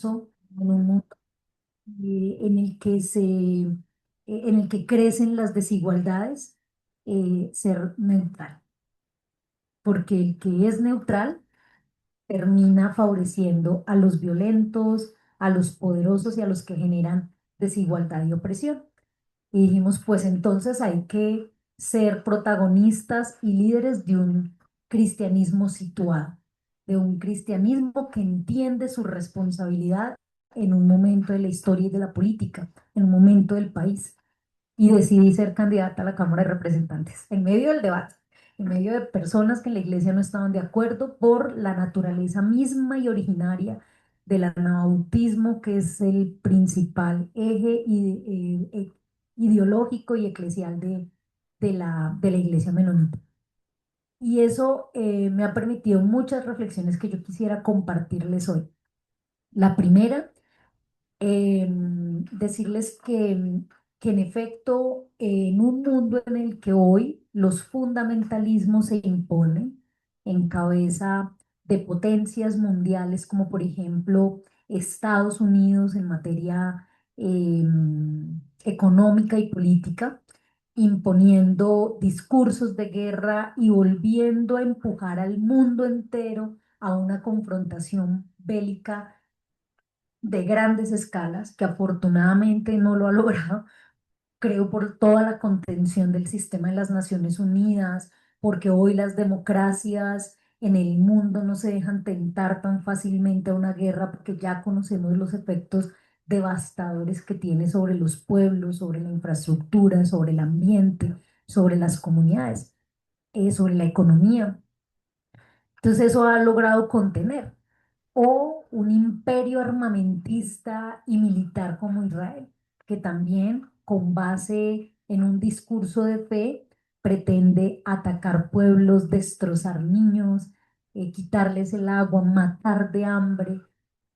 peligroso en un mundo en el que en el que crecen las desigualdades, ser neutral, porque el que es neutral termina favoreciendo a los violentos, a los poderosos y a los que generan desigualdad y opresión. Y dijimos, pues entonces hay que ser protagonistas y líderes de un cristianismo situado, de un cristianismo que entiende su responsabilidad en un momento de la historia y de la política, en un momento del país. Y decidí ser candidata a la Cámara de Representantes en medio del debate, en medio de personas que en la iglesia no estaban de acuerdo por la naturaleza misma y originaria del anabautismo, que es el principal eje ideológico y eclesial de la iglesia menonita. Y eso me ha permitido muchas reflexiones que yo quisiera compartirles hoy. La primera, decirles que en efecto, en un mundo en el que hoy los fundamentalismos se imponen en cabeza de potencias mundiales como por ejemplo Estados Unidos en materia económica y política, imponiendo discursos de guerra y volviendo a empujar al mundo entero a una confrontación bélica de grandes escalas, que afortunadamente no lo ha logrado, creo por toda la contención del sistema de las Naciones Unidas, porque hoy las democracias en el mundo no se dejan tentar tan fácilmente a una guerra, porque ya conocemos los efectos devastadores que tiene sobre los pueblos, sobre la infraestructura, sobre el ambiente, sobre las comunidades, sobre la economía. Entonces eso ha logrado contener o un imperio armamentista y militar como Israel, que también con base en un discurso de fe pretende atacar pueblos, destrozar niños, quitarles el agua, matar de hambre,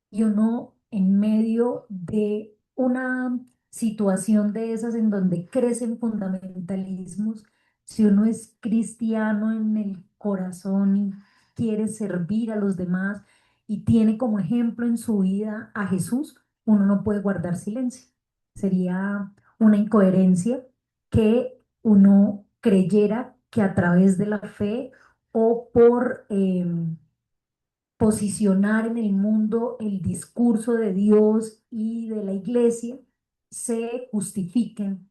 y uno en medio de una situación de esas en donde crecen fundamentalismos, si uno es cristiano en el corazón y quiere servir a los demás y tiene como ejemplo en su vida a Jesús, uno no puede guardar silencio. Sería una incoherencia que uno creyera que a través de la fe o por posicionar en el mundo el discurso de Dios y de la iglesia, se justifiquen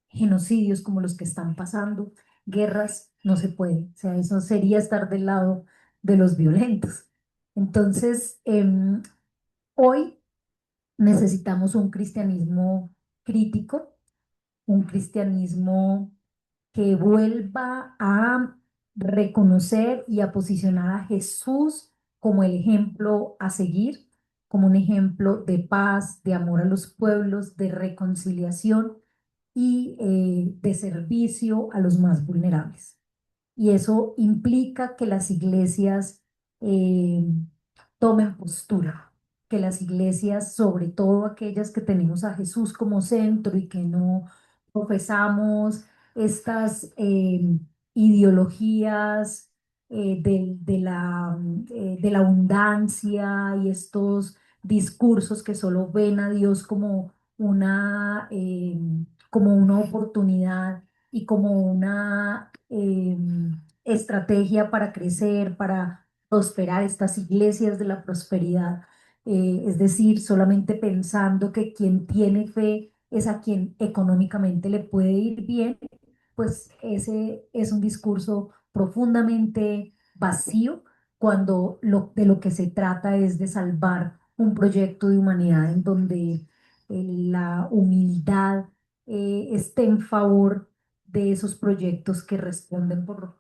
genocidios como los que están pasando, guerras, no se puede. O sea, eso sería estar del lado de los violentos. Entonces, hoy necesitamos un cristianismo crítico, un cristianismo que vuelva a reconocer y a posicionar a Jesús como el ejemplo a seguir, como un ejemplo de paz, de amor a los pueblos, de reconciliación y de servicio a los más vulnerables. Y eso implica que las iglesias eh, tomen postura, que las iglesias, sobre todo aquellas que tenemos a Jesús como centro y que no profesamos estas ideologías de la abundancia y estos discursos que solo ven a Dios como una oportunidad y como una estrategia para crecer, para prosperar, estas iglesias de la prosperidad. Es decir, solamente pensando que quien tiene fe es a quien económicamente le puede ir bien, pues ese es un discurso profundamente vacío cuando de lo que se trata es de salvar un proyecto de humanidad en donde la humildad esté en favor de esos proyectos que responden por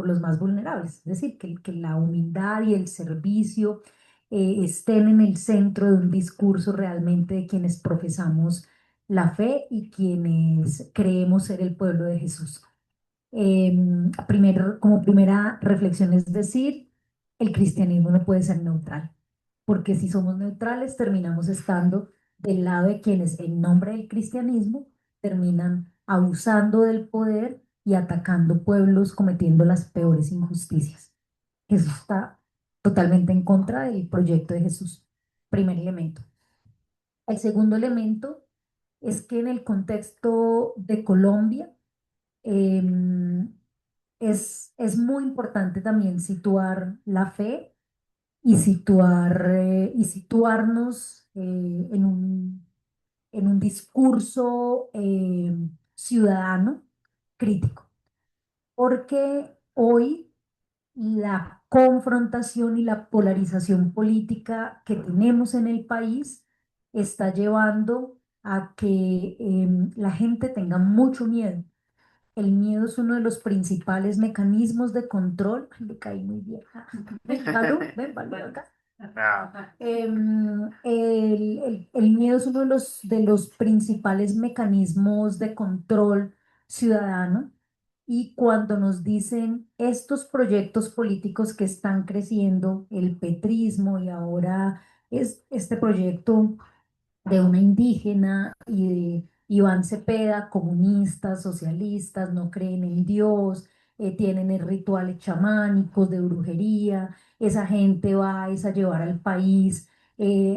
los más vulnerables. Es decir, que la humildad y el servicio estén en el centro de un discurso realmente de quienes profesamos la fe y quienes creemos ser el pueblo de Jesús. Como primera reflexión es decir, el cristianismo no puede ser neutral, porque si somos neutrales terminamos estando del lado de quienes en nombre del cristianismo terminan abusando del poder y atacando pueblos, cometiendo las peores injusticias. Eso está totalmente en contra del proyecto de Jesús. Primer elemento. El segundo elemento es que en el contexto de Colombia em, es muy importante también situar la fe y situarnos en un discurso ciudadano crítico, porque hoy la confrontación y la polarización política que tenemos en el país está llevando a que la gente tenga mucho miedo. El miedo es uno de los principales mecanismos de control. Ay, le caí muy vieja. Ven, Balú acá. El miedo es uno de los principales mecanismos de control ciudadano, y cuando nos dicen estos proyectos políticos que están creciendo, el petrismo y ahora es este proyecto de una indígena y de Iván Cepeda, comunistas, socialistas, no creen en Dios, tienen rituales chamánicos de brujería, esa gente va es a llevar al país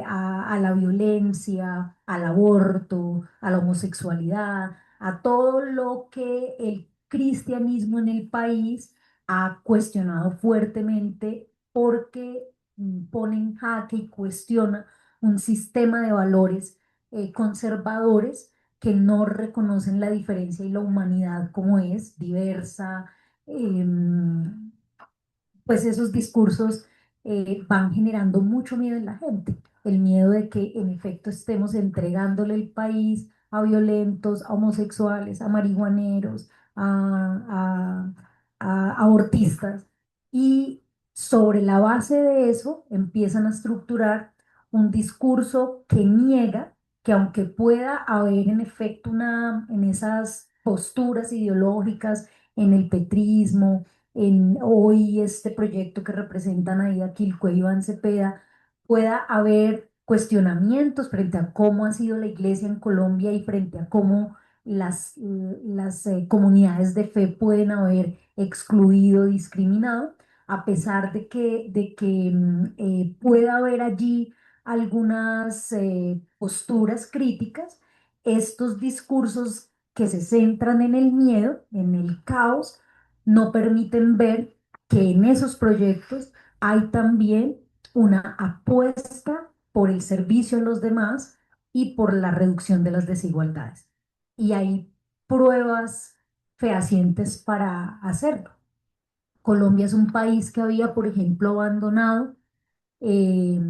a la violencia, al aborto, a la homosexualidad, a todo lo que el cristianismo en el país ha cuestionado fuertemente porque pone en jaque y cuestiona un sistema de valores conservadores que no reconocen la diferencia y la humanidad como es, diversa. em, pues esos discursos van generando mucho miedo en la gente, el miedo de que en efecto estemos entregándole el país a violentos, a homosexuales, a marihuaneros, a abortistas, y sobre la base de eso empiezan a estructurar un discurso que niega que aunque pueda haber en efecto en esas posturas ideológicas, en el petrismo, en hoy este proyecto que representan ahí Quilcue y Iván Cepeda, pueda haber cuestionamientos frente a cómo ha sido la iglesia en Colombia y frente a cómo las comunidades de fe pueden haber excluido, discriminado, a pesar de que pueda haber allí algunas posturas críticas. Estos discursos que se centran en el miedo, en el caos, no permiten ver que en esos proyectos hay también una apuesta por el servicio a los demás y por la reducción de las desigualdades. Y hay pruebas fehacientes para hacerlo. Colombia es un país que había, por ejemplo, abandonado eh,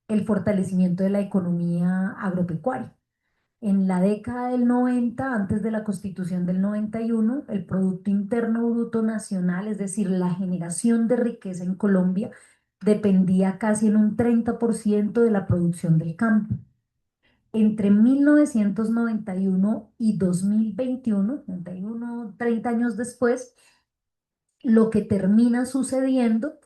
el fortalecimiento de la economía agropecuaria. En la década del 90, antes de la Constitución del 91, el Producto Interno Bruto Nacional, es decir, la generación de riqueza en Colombia, dependía casi en un 30% de la producción del campo. Entre 1991 y 2021, 91, 30 años después, lo que termina sucediendo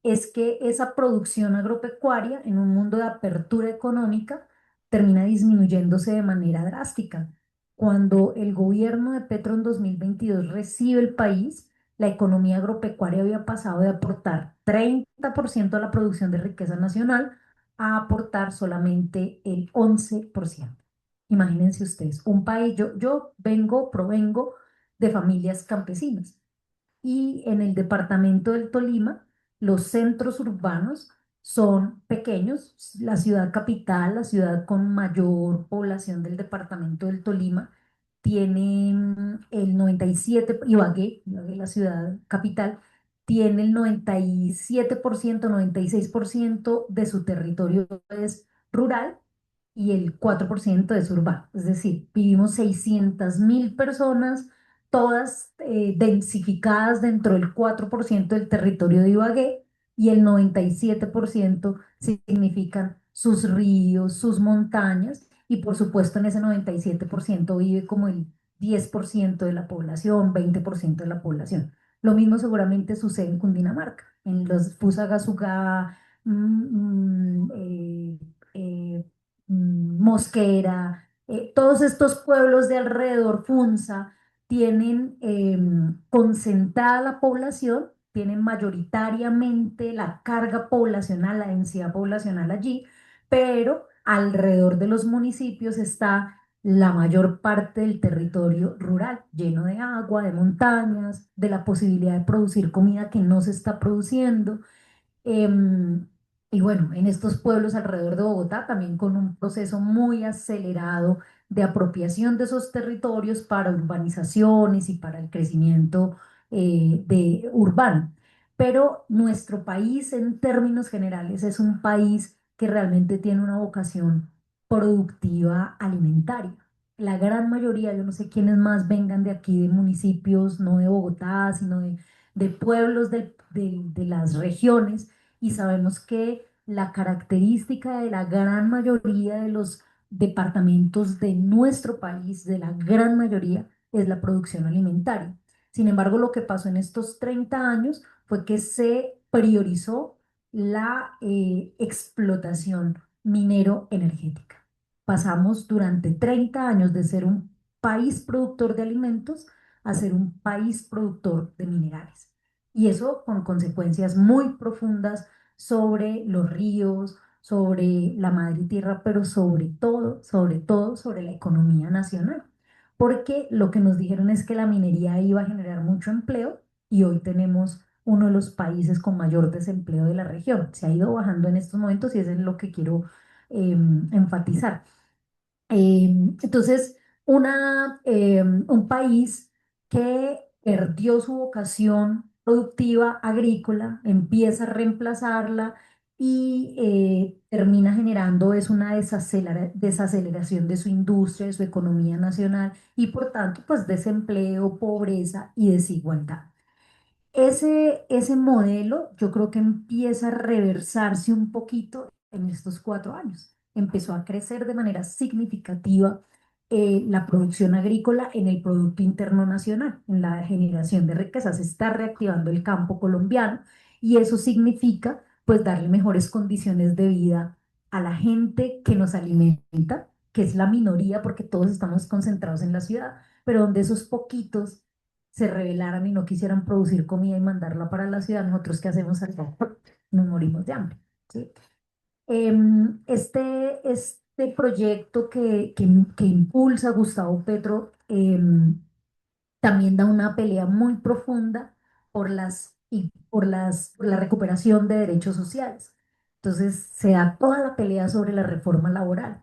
es que esa producción agropecuaria en un mundo de apertura económica termina disminuyéndose de manera drástica. Cuando el gobierno de Petro en 2022 recibe el país, la economía agropecuaria había pasado de aportar 30% a la producción de riqueza nacional a aportar solamente el 11%. Imagínense ustedes, un país, yo provengo de familias campesinas, y en el departamento del Tolima, los centros urbanos son pequeños. La ciudad capital, la ciudad con mayor población del departamento del Tolima, tiene el 97, Ibagué, la ciudad capital, tiene el 97%, 96% de su territorio es rural y el 4% es urbano. Es decir, vivimos 600.000 personas, todas densificadas dentro del 4% del territorio de Ibagué, y el 97% significan sus ríos, sus montañas, y por supuesto en ese 97% vive como el 10% de la población, 20% de la población. Lo mismo seguramente sucede en Cundinamarca, en los Fusagasugá, Mosquera, todos estos pueblos de alrededor, Funza, tienen concentrada la población, tienen mayoritariamente la carga poblacional, la densidad poblacional allí, pero alrededor de los municipios está la mayor parte del territorio rural, lleno de agua, de montañas, de la posibilidad de producir comida que no se está produciendo. Em, y bueno, en estos pueblos alrededor de Bogotá, también con un proceso muy acelerado de apropiación de esos territorios para urbanizaciones y para el crecimiento urbano. Pero nuestro país, en términos generales, es un país que realmente tiene una vocación productiva alimentaria. La gran mayoría, yo no sé quiénes más vengan de aquí, de municipios, no de Bogotá, sino de pueblos de las regiones, y sabemos que la característica de la gran mayoría de los departamentos de nuestro país, de la gran mayoría, es la producción alimentaria. Sin embargo, lo que pasó en estos 30 años fue que se priorizó la explotación minero-energética. Pasamos durante 30 años de ser un país productor de alimentos a ser un país productor de minerales. Y eso con consecuencias muy profundas sobre los ríos, sobre la madre tierra, pero sobre todo, sobre la economía nacional. Porque lo que nos dijeron es que la minería iba a generar mucho empleo y hoy tenemos uno de los países con mayor desempleo de la región. Se ha ido bajando en estos momentos y eso es lo que quiero enfatizar. Entonces, un país que perdió su vocación productiva agrícola, empieza a reemplazarla y termina generando es una desaceleración de su industria, de su economía nacional y por tanto, pues desempleo, pobreza y desigualdad. Ese modelo yo creo que empieza a reversarse un poquito en estos 4 años. Empezó a crecer de manera significativa la producción agrícola en el Producto Interno Nacional, en la generación de riqueza. Se está reactivando el campo colombiano y eso significa pues darle mejores condiciones de vida a la gente que nos alimenta, que es la minoría porque todos estamos concentrados en la ciudad, pero donde esos poquitos se rebelaran y no quisieran producir comida y mandarla para la ciudad, nosotros qué hacemos acá, nos morimos de hambre, ¿sí? Este proyecto que impulsa Gustavo Petro también da una pelea muy profunda por la recuperación de derechos sociales. Entonces se da toda la pelea sobre la reforma laboral.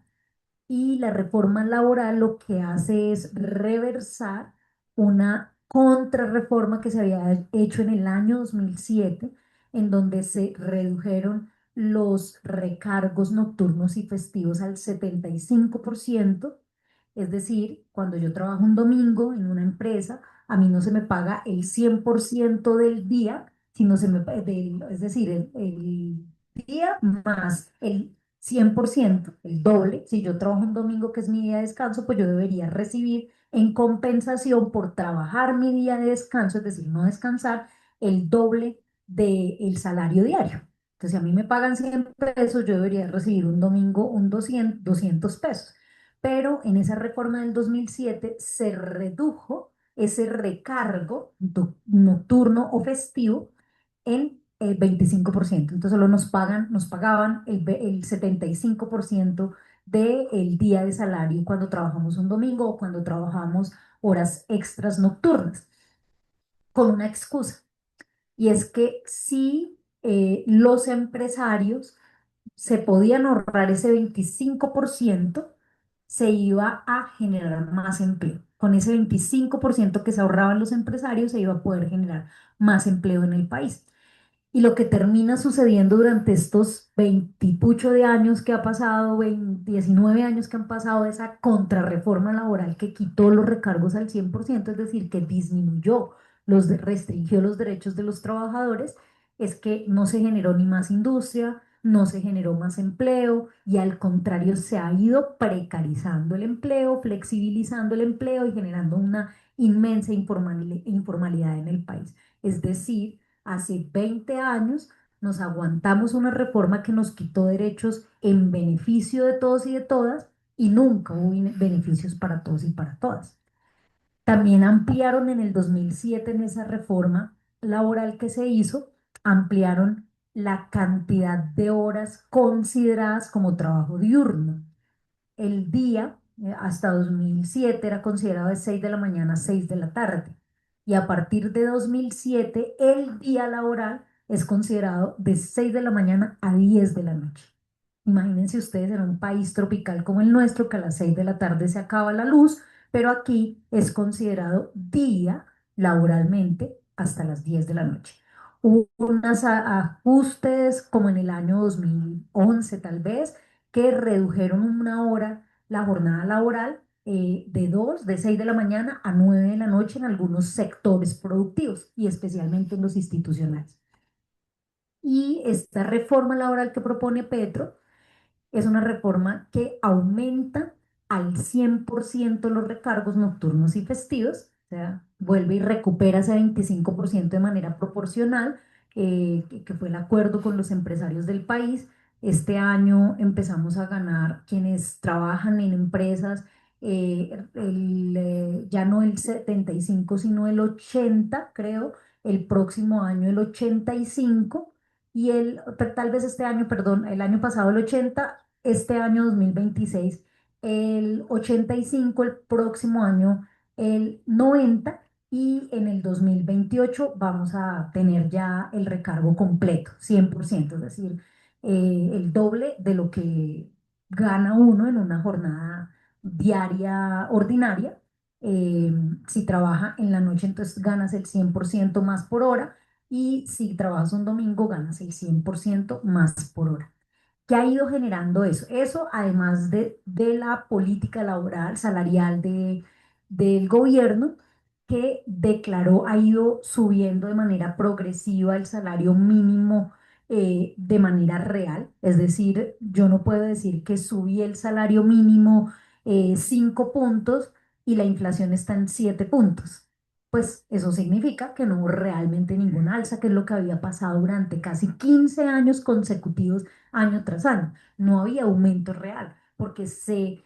Y la reforma laboral lo que hace es reversar una contrarreforma que se había hecho en el año 2007, en donde se redujeron los recargos nocturnos y festivos al 75%. Es decir, cuando yo trabajo un domingo en una empresa, a mí no se me paga el 100% del día, sino es decir, el día más el 100%, el doble. Si yo trabajo un domingo, que es mi día de descanso, pues yo debería recibir en compensación por trabajar mi día de descanso, es decir, no descansar, el doble del salario diario. Entonces, si a mí me pagan 100 pesos, yo debería recibir un domingo un 200 pesos. Pero en esa reforma del 2007 se redujo ese recargo nocturno o festivo en el 25%. Entonces solo nos pagaban el 75% del día de salario cuando trabajamos un domingo o cuando trabajamos horas extras nocturnas, con una excusa. Y es que si los empresarios se podían ahorrar ese 25%, se iba a generar más empleo. Con ese 25% que se ahorraban los empresarios, se iba a poder generar más empleo en el país. Y lo que termina sucediendo durante estos 20 y pucho de años que ha pasado, 19 años que han pasado, esa contrarreforma laboral que quitó los recargos al 100%, es decir, que disminuyó, restringió los derechos de los trabajadores, es que no se generó ni más industria, no se generó más empleo y al contrario se ha ido precarizando el empleo, flexibilizando el empleo y generando una inmensa informalidad en el país. Es decir, hace 20 años nos aguantamos una reforma que nos quitó derechos en beneficio de todos y de todas y nunca hubo beneficios para todos y para todas. También ampliaron en el 2007 en esa reforma laboral que se hizo, ampliaron la cantidad de horas consideradas como trabajo diurno. El día, hasta 2007, era considerado de 6 de la mañana a 6 de la tarde. Y a partir de 2007, el día laboral es considerado de 6 de la mañana a 10 de la noche. Imagínense ustedes en un país tropical como el nuestro, que a las 6 de la tarde se acaba la luz, pero aquí es considerado día laboralmente hasta las 10 de la noche. Hubo unos ajustes como en el año 2011 tal vez, que redujeron una hora la jornada laboral, de 6 de la mañana a 9 de la noche en algunos sectores productivos y especialmente en los institucionales. Y esta reforma laboral que propone Petro es una reforma que aumenta al 100% los recargos nocturnos y festivos, o sea, vuelve y recupera ese 25% de manera proporcional, que fue el acuerdo con los empresarios del país. Este año empezamos a ganar quienes trabajan en empresas, ya no el 75 sino el 80 creo, el próximo año el 85 y tal vez este año, perdón, el año pasado el 80, este año 2026 el 85, el próximo año el 90 y en el 2028 vamos a tener ya el recargo completo, 100%, es decir, el doble de lo que gana uno en una jornada diaria ordinaria. Eh, si trabaja en la noche, entonces ganas el 100% más por hora y si trabajas un domingo ganas el 100% más por hora. ¿Qué ha ido generando eso? Eso, además de la política laboral, salarial del gobierno, que declaró, ha ido subiendo de manera progresiva el salario mínimo, de manera real. Es decir, yo no puedo decir que subí el salario mínimo 5 puntos y la inflación está en 7 puntos. Pues eso significa que no hubo realmente ninguna alza, que es lo que había pasado durante casi 15 años consecutivos, año tras año. No había aumento real, porque se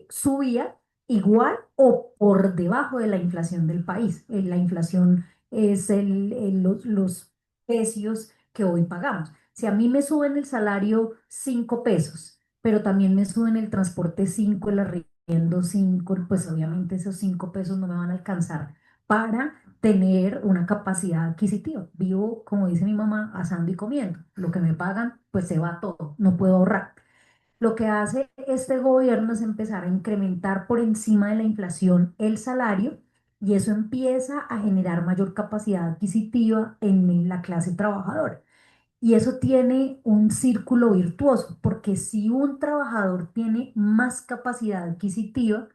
subía igual o por debajo de la inflación del país. La inflación es los precios que hoy pagamos. Si a mí me suben el salario 5 pesos, pero también me suben el transporte 5, el arriendo 5, pues obviamente esos 5 pesos no me van a alcanzar para tener una capacidad adquisitiva. Vivo, como dice mi mamá, asando y comiendo. Lo que me pagan, pues se va todo, no puedo ahorrar. Lo que hace este gobierno es empezar a incrementar por encima de la inflación el salario y eso empieza a generar mayor capacidad adquisitiva en la clase trabajadora. Y eso tiene un círculo virtuoso, porque si un trabajador tiene más capacidad adquisitiva,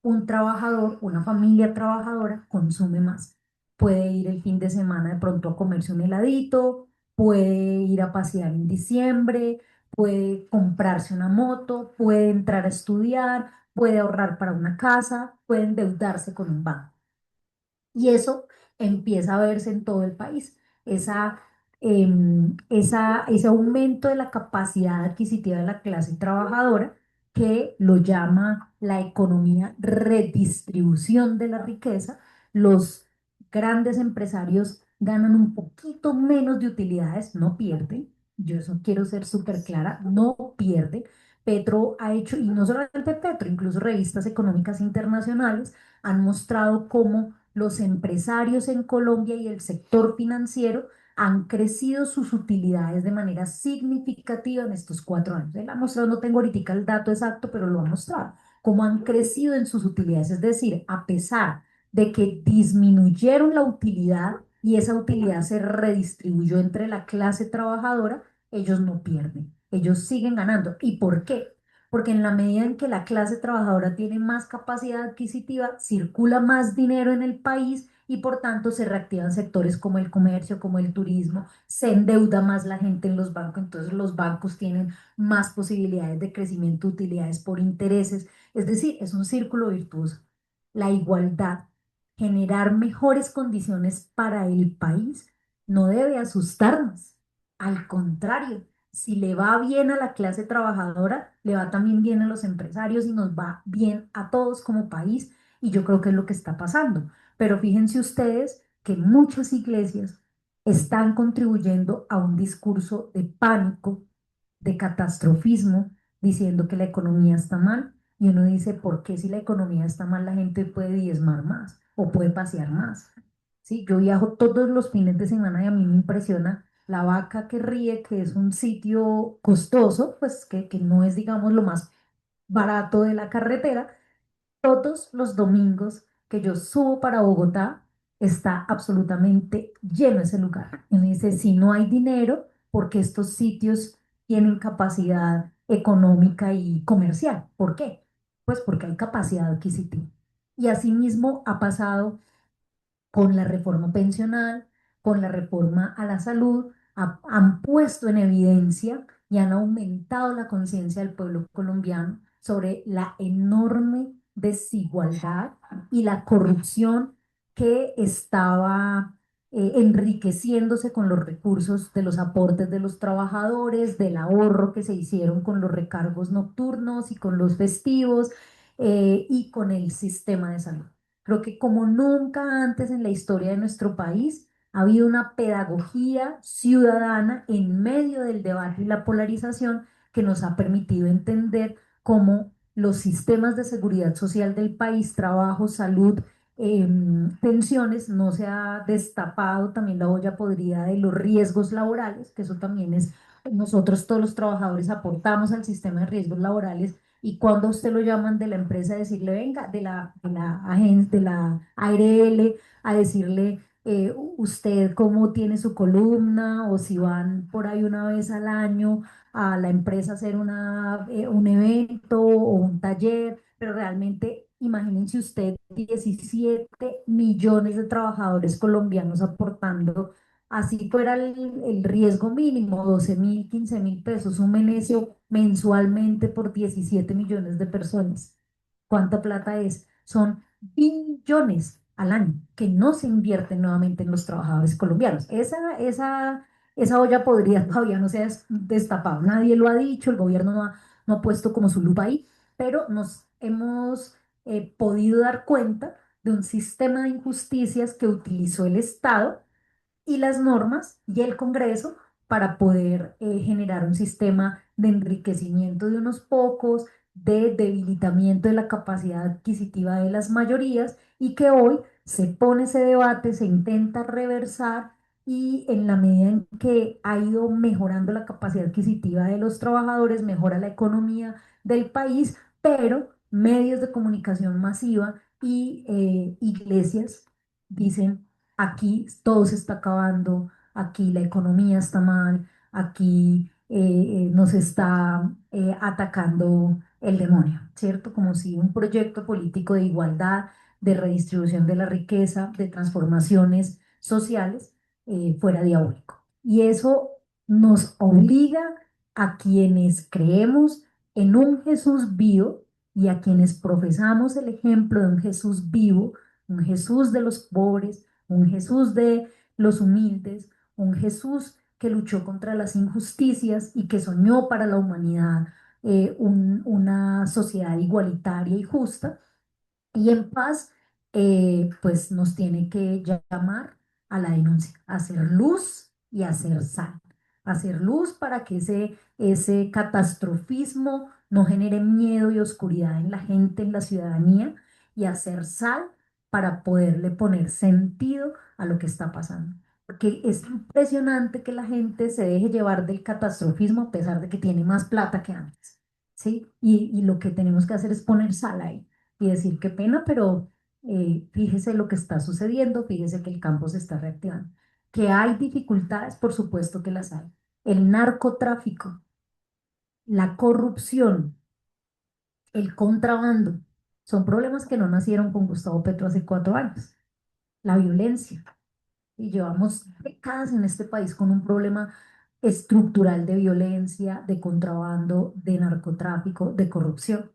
un trabajador, una familia trabajadora consume más. Puede ir el fin de semana de pronto a comerse un heladito, puede ir a pasear en diciembre, puede comprarse una moto, puede entrar a estudiar, puede ahorrar para una casa, puede endeudarse con un banco. Y eso empieza a verse en todo el país. Ese aumento de la capacidad adquisitiva de la clase trabajadora, que lo llama la economía redistribución de la riqueza. Los grandes empresarios ganan un poquito menos de utilidades, no pierden. Yo eso quiero ser súper clara, no pierden. Petro ha hecho, y no solamente Petro, incluso revistas económicas internacionales han mostrado cómo los empresarios en Colombia y el sector financiero han crecido sus utilidades de manera significativa en estos 4 años. Él ha mostrado, no tengo ahorita el dato exacto, pero lo ha mostrado, cómo han crecido en sus utilidades. Es decir, a pesar de que disminuyeron la utilidad y esa utilidad se redistribuyó entre la clase trabajadora, ellos no pierden, ellos siguen ganando. ¿Y por qué? Porque en la medida en que la clase trabajadora tiene más capacidad adquisitiva, circula más dinero en el país y por tanto se reactivan sectores como el comercio, como el turismo, se endeuda más la gente en los bancos, entonces los bancos tienen más posibilidades de crecimiento, utilidades por intereses, es decir, es un círculo virtuoso. La igualdad, generar mejores condiciones para el país, no debe asustarnos, al contrario, si le va bien a la clase trabajadora, le va también bien a los empresarios y nos va bien a todos como país. Y yo creo que es lo que está pasando. Pero fíjense ustedes que muchas iglesias, están contribuyendo a un discurso de pánico, de catastrofismo, diciendo que la economía está mal. Y uno dice, ¿por qué si la economía está mal la gente puede diezmar más o puede pasear más? Sí, yo viajo todos los fines de semana y a mí me impresiona La Vaca que Ríe, que es un sitio costoso, pues que no es, digamos, lo más barato de la carretera. Todos los domingos que yo subo para Bogotá, está absolutamente lleno ese lugar. Y me dice, si no hay dinero, porque estos sitios tienen capacidad económica y comercial. ¿Por qué? Pues porque hay capacidad adquisitiva. Y asimismo ha pasado con la reforma pensional, con la reforma a la salud, han puesto en evidencia y han aumentado la conciencia del pueblo colombiano sobre la enorme desigualdad y la corrupción que estaba enriqueciéndose con los recursos de los aportes de los trabajadores, del ahorro que se hicieron con los recargos nocturnos y con los festivos y con el sistema de salud. Creo que como nunca antes en la historia de nuestro país ha habido una pedagogía ciudadana en medio del debate y la polarización que nos ha permitido entender cómo los sistemas de seguridad social del país, trabajo, salud, pensiones, no se ha destapado también la olla podrida de los riesgos laborales, que eso también es, nosotros todos los trabajadores aportamos al sistema de riesgos laborales y cuando a usted lo llaman de la empresa a decirle, venga, de la agencia, de la ARL, a decirle, usted cómo tiene su columna o si van por ahí una vez al año a la empresa a hacer un evento o un taller, pero realmente imagínense usted 17 millones de trabajadores colombianos aportando. Así fuera el riesgo mínimo, 12.000, 15.000 pesos, sumen eso mensualmente por 17 millones de personas. ¿Cuánta plata es? Son billones al año que no se invierten nuevamente en los trabajadores colombianos. Esa olla podrida todavía no se ha destapado. Nadie lo ha dicho, el gobierno no ha puesto como su lupa ahí, pero nos hemos podido dar cuenta de un sistema de injusticias que utilizó el Estado y las normas y el Congreso para poder generar un sistema de enriquecimiento de unos pocos, de debilitamiento de la capacidad adquisitiva de las mayorías y que hoy se pone ese debate, se intenta reversar y en la medida en que ha ido mejorando la capacidad adquisitiva de los trabajadores, mejora la economía del país, pero medios de comunicación masiva y iglesias dicen aquí todo se está acabando, aquí la economía está mal, aquí nos está atacando el demonio, ¿cierto? Como si un proyecto político de igualdad, de redistribución de la riqueza, de transformaciones sociales, fuera diabólico. Y eso nos obliga a quienes creemos en un Jesús vivo y a quienes profesamos el ejemplo de un Jesús vivo, un Jesús de los pobres, un Jesús de los humildes, un Jesús que luchó contra las injusticias y que soñó para la humanidad una sociedad igualitaria y justa y en paz, pues nos tiene que llamar a la denuncia, a hacer luz y a hacer sal. Hacer luz para que ese catastrofismo no genere miedo y oscuridad en la gente, en la ciudadanía, y hacer sal para poderle poner sentido a lo que está pasando. Porque es impresionante que la gente se deje llevar del catastrofismo a pesar de que tiene más plata que antes, ¿sí? Y lo que tenemos que hacer es poner sal ahí y decir qué pena, pero fíjese lo que está sucediendo, fíjese que el campo se está reactivando. Que hay dificultades, por supuesto que las hay. El narcotráfico, la corrupción, el contrabando, son problemas que no nacieron con Gustavo Petro hace 4 años. La violencia. Y llevamos décadas en este país con un problema estructural de violencia, de contrabando, de narcotráfico, de corrupción.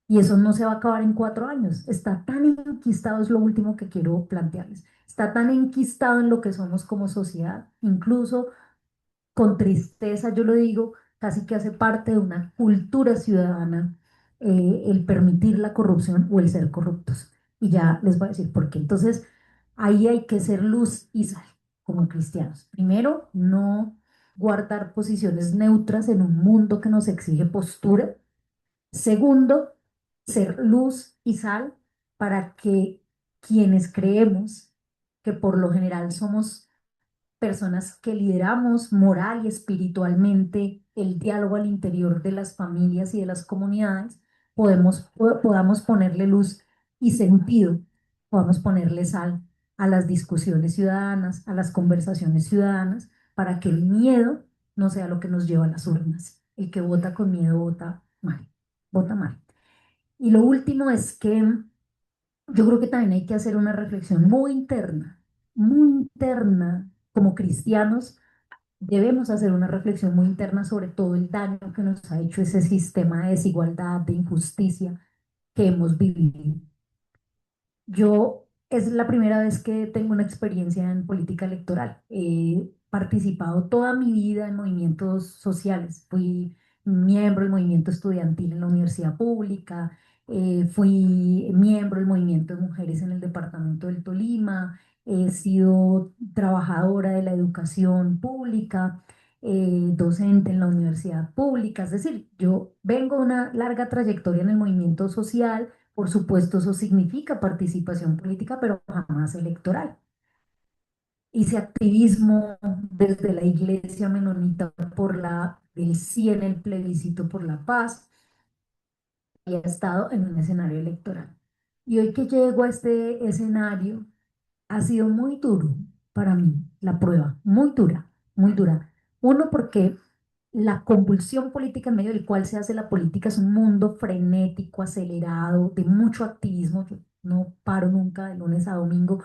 Y eso no se va a acabar en 4 años. Está tan enquistado, es lo último que quiero plantearles. Está tan enquistado en lo que somos como sociedad, incluso con tristeza, yo lo digo, casi que hace parte de una cultura ciudadana el permitir la corrupción o el ser corruptos. Y ya les voy a decir por qué. Entonces, ahí hay que ser luz y sal. como cristianos. Primero, no guardar posiciones neutras en un mundo que nos exige postura. Segundo, ser luz y sal para que quienes creemos que por lo general somos personas que lideramos moral y espiritualmente el diálogo al interior de las familias y de las comunidades, podamos ponerle luz y sentido, podamos ponerle sal a las discusiones ciudadanas, a las conversaciones ciudadanas, para que el miedo no sea lo que nos lleva a las urnas. El que vota con miedo vota mal, vota mal. Y lo último es que yo creo que también hay que hacer una reflexión muy interna como cristianos. Debemos hacer una reflexión muy interna sobre todo el daño que nos ha hecho ese sistema de desigualdad, de injusticia que hemos vivido. Yo es la primera vez que tengo una experiencia en política electoral. He participado toda mi vida en movimientos sociales. Fui miembro del movimiento estudiantil en la universidad pública, fui miembro del movimiento de mujeres en el departamento del Tolima, he sido trabajadora de la educación pública, docente en la universidad pública. Es decir, yo vengo de una larga trayectoria en el movimiento social. Por supuesto, eso significa participación política, pero jamás electoral. Hice activismo desde la iglesia menonita del sí en el plebiscito por la paz y he estado en un escenario electoral. Y hoy que llego a este escenario, ha sido muy duro para mí la prueba, muy dura, muy dura. Uno, porque la convulsión política en medio del cual se hace la política es un mundo frenético, acelerado, de mucho activismo. Yo no paro nunca de lunes a domingo.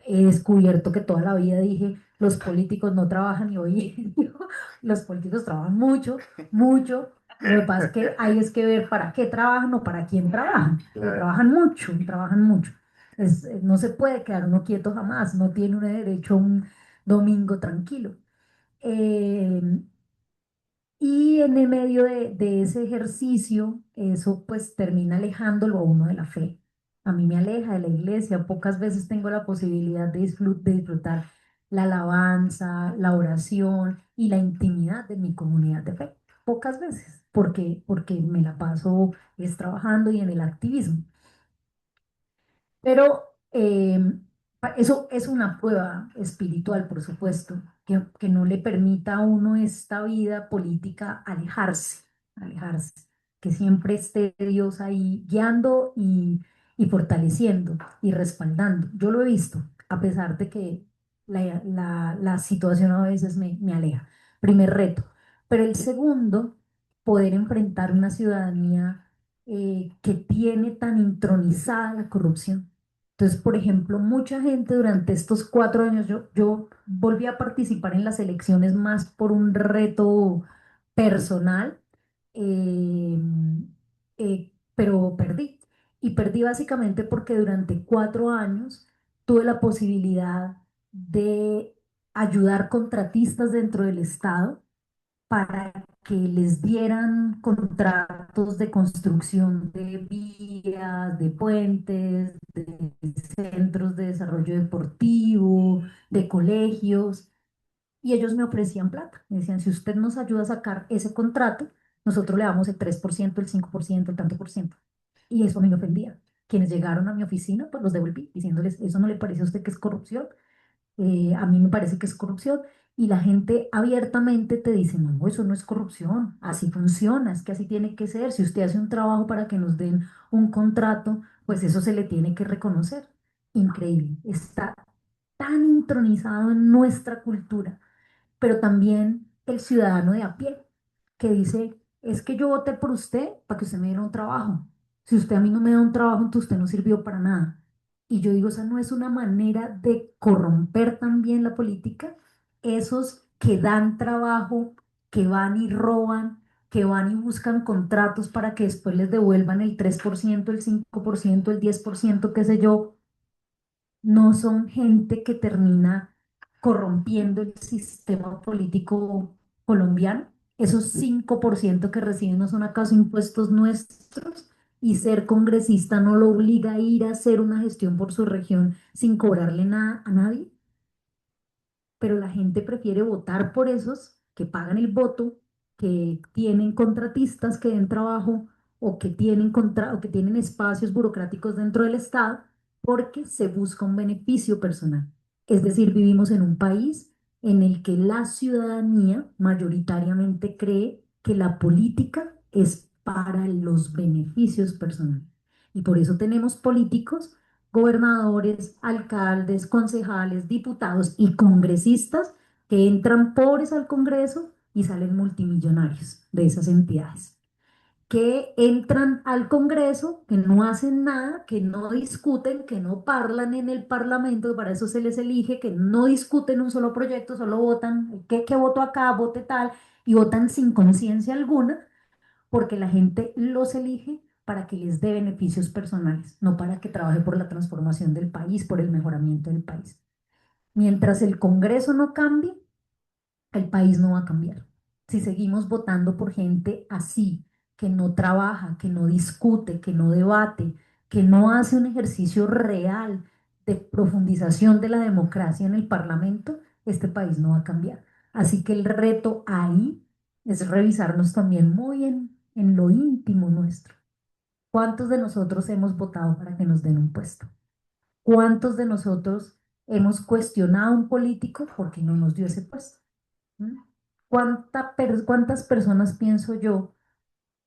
He descubierto que toda la vida dije, los políticos no trabajan y hoy digo, los políticos trabajan mucho, mucho. Lo que pasa es que hay es que ver para qué trabajan o para quién trabajan. Pero Claro. trabajan mucho, trabajan mucho. No se puede quedar uno quieto jamás, no tiene uno derecho a un domingo tranquilo. Eh, y en el medio de ese ejercicio, eso pues termina alejándolo a uno de la fe. A mí me aleja de la iglesia. Pocas veces tengo la posibilidad de disfrutar la alabanza, la oración y la intimidad de mi comunidad de fe. Pocas veces, porque me la paso es trabajando y en el activismo. Pero eso es una prueba espiritual, por supuesto, que no le permita a uno esta vida política alejarse, que siempre esté Dios ahí guiando y fortaleciendo y respaldando. Yo lo he visto, a pesar de que la situación a veces me aleja. Primer reto. Pero el segundo, poder enfrentar una ciudadanía que tiene tan intronizada la corrupción. Entonces, por ejemplo, mucha gente durante estos 4 años, yo volví a participar en las elecciones más por un reto personal, eh, pero perdí. Y perdí básicamente porque durante 4 años tuve la posibilidad de ayudar contratistas dentro del Estado para que les dieran contratos de construcción de vías, de puentes, de centros de desarrollo deportivo, de colegios, y ellos me ofrecían plata. Me decían, si usted nos ayuda a sacar ese contrato, nosotros le damos el 3%, el 5%, el tanto por ciento. Y eso a mí me ofendía. Quienes llegaron a mi oficina, pues los devolví, diciéndoles, ¿eso no le parece a usted que es corrupción? A mí me parece que es corrupción y la gente abiertamente te dice, no, eso no es corrupción, así funciona, es que así tiene que ser. Si usted hace un trabajo para que nos den un contrato, pues eso se le tiene que reconocer. Increíble, está tan intronizado en nuestra cultura, pero también el ciudadano de a pie, que dice, es que yo voté por usted para que usted me diera un trabajo. Si usted a mí no me da un trabajo, entonces usted no sirvió para nada. Y yo digo, esa no es una manera de corromper también la política. Esos que dan trabajo, que van y roban, que van y buscan contratos para que después les devuelvan el 3%, el 5%, el 10%, qué sé yo, no son gente que termina corrompiendo el sistema político colombiano. Esos 5% que reciben no son acaso impuestos nuestros y ser congresista no lo obliga a ir a hacer una gestión por su región sin cobrarle nada a nadie. pero la gente prefiere votar por esos que pagan el voto, que tienen contratistas que den trabajo o que tienen, o que tienen espacios burocráticos dentro del Estado porque se busca un beneficio personal. Es decir, vivimos en un país en el que la ciudadanía mayoritariamente cree que la política es para los beneficios personales. Y por eso tenemos políticos, gobernadores, alcaldes, concejales, diputados y congresistas que entran pobres al Congreso y salen multimillonarios de esas entidades, que entran al Congreso, que no hacen nada, que no discuten, que no parlan en el Parlamento, y para eso se les elige, que no discuten un solo proyecto, solo votan, que voto acá, vote tal, y votan sin conciencia alguna, porque la gente los elige para que les dé beneficios personales, no para que trabaje por la transformación del país, por el mejoramiento del país. Mientras el Congreso no cambie, el país no va a cambiar. Si seguimos votando por gente así, que no trabaja, que no discute, que no debate, que no hace un ejercicio real de profundización de la democracia en el Parlamento, este país no va a cambiar. Así que el reto ahí es revisarnos también muy en lo íntimo nuestro. ¿Cuántos de nosotros hemos votado para que nos den un puesto? ¿Cuántos de nosotros hemos cuestionado a un político porque no nos dio ese puesto? ¿Mm? ¿Cuántas personas, pienso yo,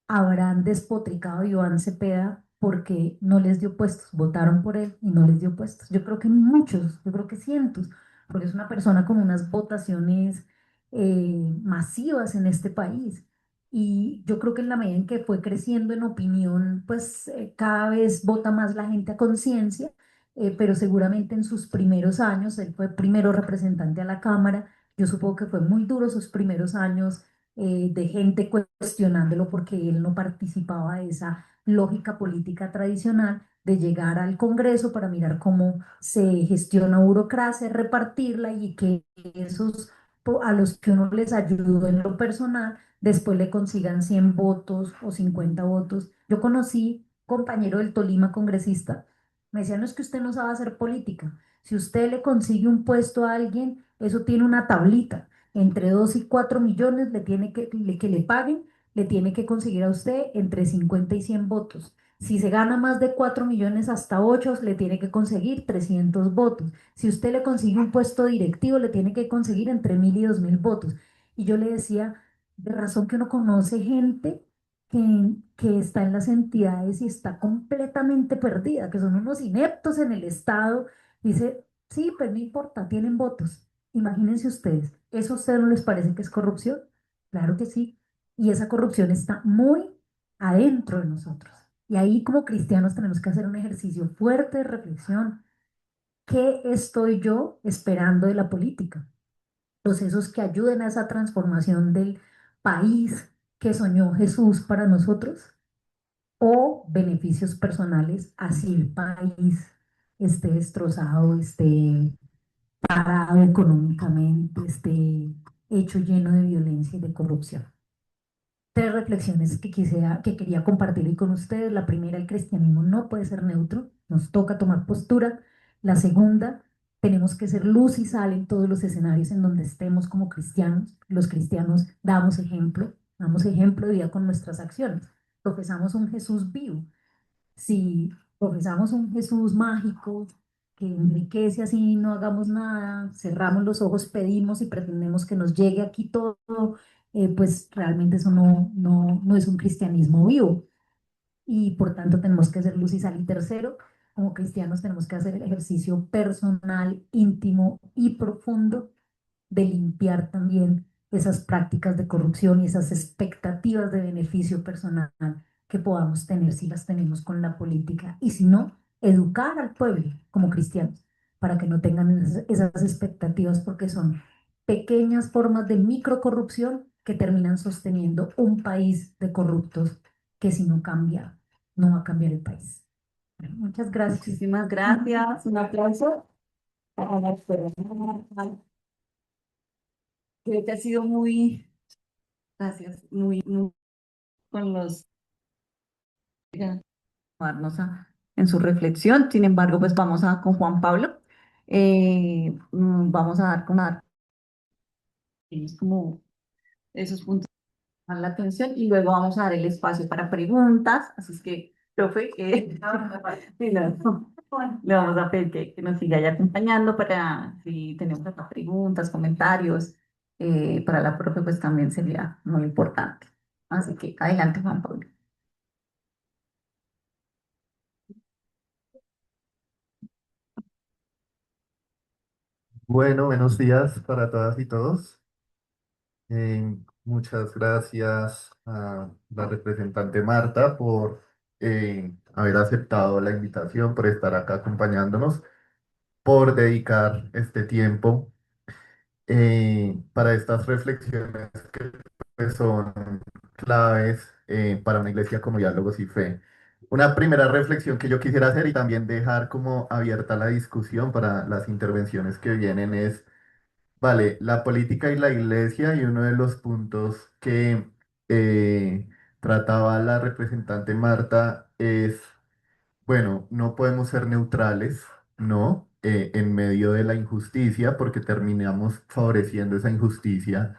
habrán despotricado a Iván Cepeda porque no les dio puestos, votaron por él y no les dio puestos? Yo creo que muchos, yo creo que cientos, porque es una persona con unas votaciones masivas en este país. Y yo creo que en la medida en que fue creciendo en opinión, pues cada vez vota más la gente a conciencia, pero seguramente en sus primeros años, él fue primero representante a la Cámara, yo supongo que fue muy duro sus primeros años de gente cuestionándolo porque él no participaba de esa lógica política tradicional de llegar al Congreso para mirar cómo se gestiona burocracia, repartirla y que esos a los que uno les ayudó en lo personal, después le consigan 100 votos o 50 votos. Yo conocí compañero del Tolima congresista, me decía, no es que usted no sabe hacer política, si usted le consigue un puesto a alguien, eso tiene una tablita entre 2 y 4 millones que le paguen, le tiene que conseguir a usted entre 50 y 100 votos. Si se gana más de 4 millones hasta 8, le tiene que conseguir 300 votos. Si usted le consigue un puesto directivo, le tiene que conseguir entre 1000 y 2000 votos. Y yo le decía, de razón que uno conoce gente que está en las entidades y está completamente perdida, que son unos ineptos en el Estado. Dice, sí, pues no importa, tienen votos. Imagínense ustedes, ¿eso a ustedes no les parece que es corrupción? Claro que sí. Y esa corrupción está muy adentro de nosotros. Y ahí como cristianos tenemos que hacer un ejercicio fuerte de reflexión. ¿Qué estoy yo esperando de la política? Procesos que ayuden a esa transformación del país que soñó Jesús para nosotros o beneficios personales, así el país esté destrozado, esté parado económicamente, esté hecho lleno de violencia y de corrupción. Tres reflexiones que quería compartir hoy con ustedes. La primera, el cristianismo no puede ser neutro, nos toca tomar postura. La segunda, tenemos que ser luz y sal en todos los escenarios en donde estemos como cristianos. Los cristianos damos ejemplo de vida con nuestras acciones. Profesamos un Jesús vivo. Si profesamos un Jesús mágico que enriquece así, no hagamos nada, cerramos los ojos, pedimos y pretendemos que nos llegue aquí todo, pues realmente eso no es un cristianismo vivo y por tanto tenemos que ser luz y sal. Y tercero, como cristianos tenemos que hacer el ejercicio personal, íntimo y profundo de limpiar también esas prácticas de corrupción y esas expectativas de beneficio personal que podamos tener si las tenemos con la política y si no, educar al pueblo como cristianos para que no tengan esas expectativas porque son pequeñas formas de microcorrupción que terminan sosteniendo un país de corruptos que si no cambia, no va a cambiar el país. Bueno, muchas gracias. Muchísimas gracias. Un aplauso para la doctora. Creo que ha sido muy, gracias, muy con los tomarnos en su reflexión. Sin embargo, pues vamos a con Juan Pablo. Vamos a dar con tienes como esos puntos que llaman la atención y luego vamos a dar el espacio para preguntas. Así es que, profe, sí, le vamos a pedir que nos siga ya acompañando para si tenemos acá preguntas, comentarios. Para la profe, pues también sería muy importante. Así que adelante, Juan Pablo. Bueno, buenos días para todas y todos. Muchas gracias a la representante Marta por haber aceptado la invitación, por estar acá acompañándonos, por dedicar este tiempo para estas reflexiones que pues, son claves para una iglesia como Diálogos y Fe. Una primera reflexión que yo quisiera hacer y también dejar como abierta la discusión para las intervenciones que vienen es: vale, la política y la iglesia, y uno de los puntos que trataba la representante Marta es, bueno, no podemos ser neutrales, ¿no? En medio de la injusticia, porque terminamos favoreciendo esa injusticia,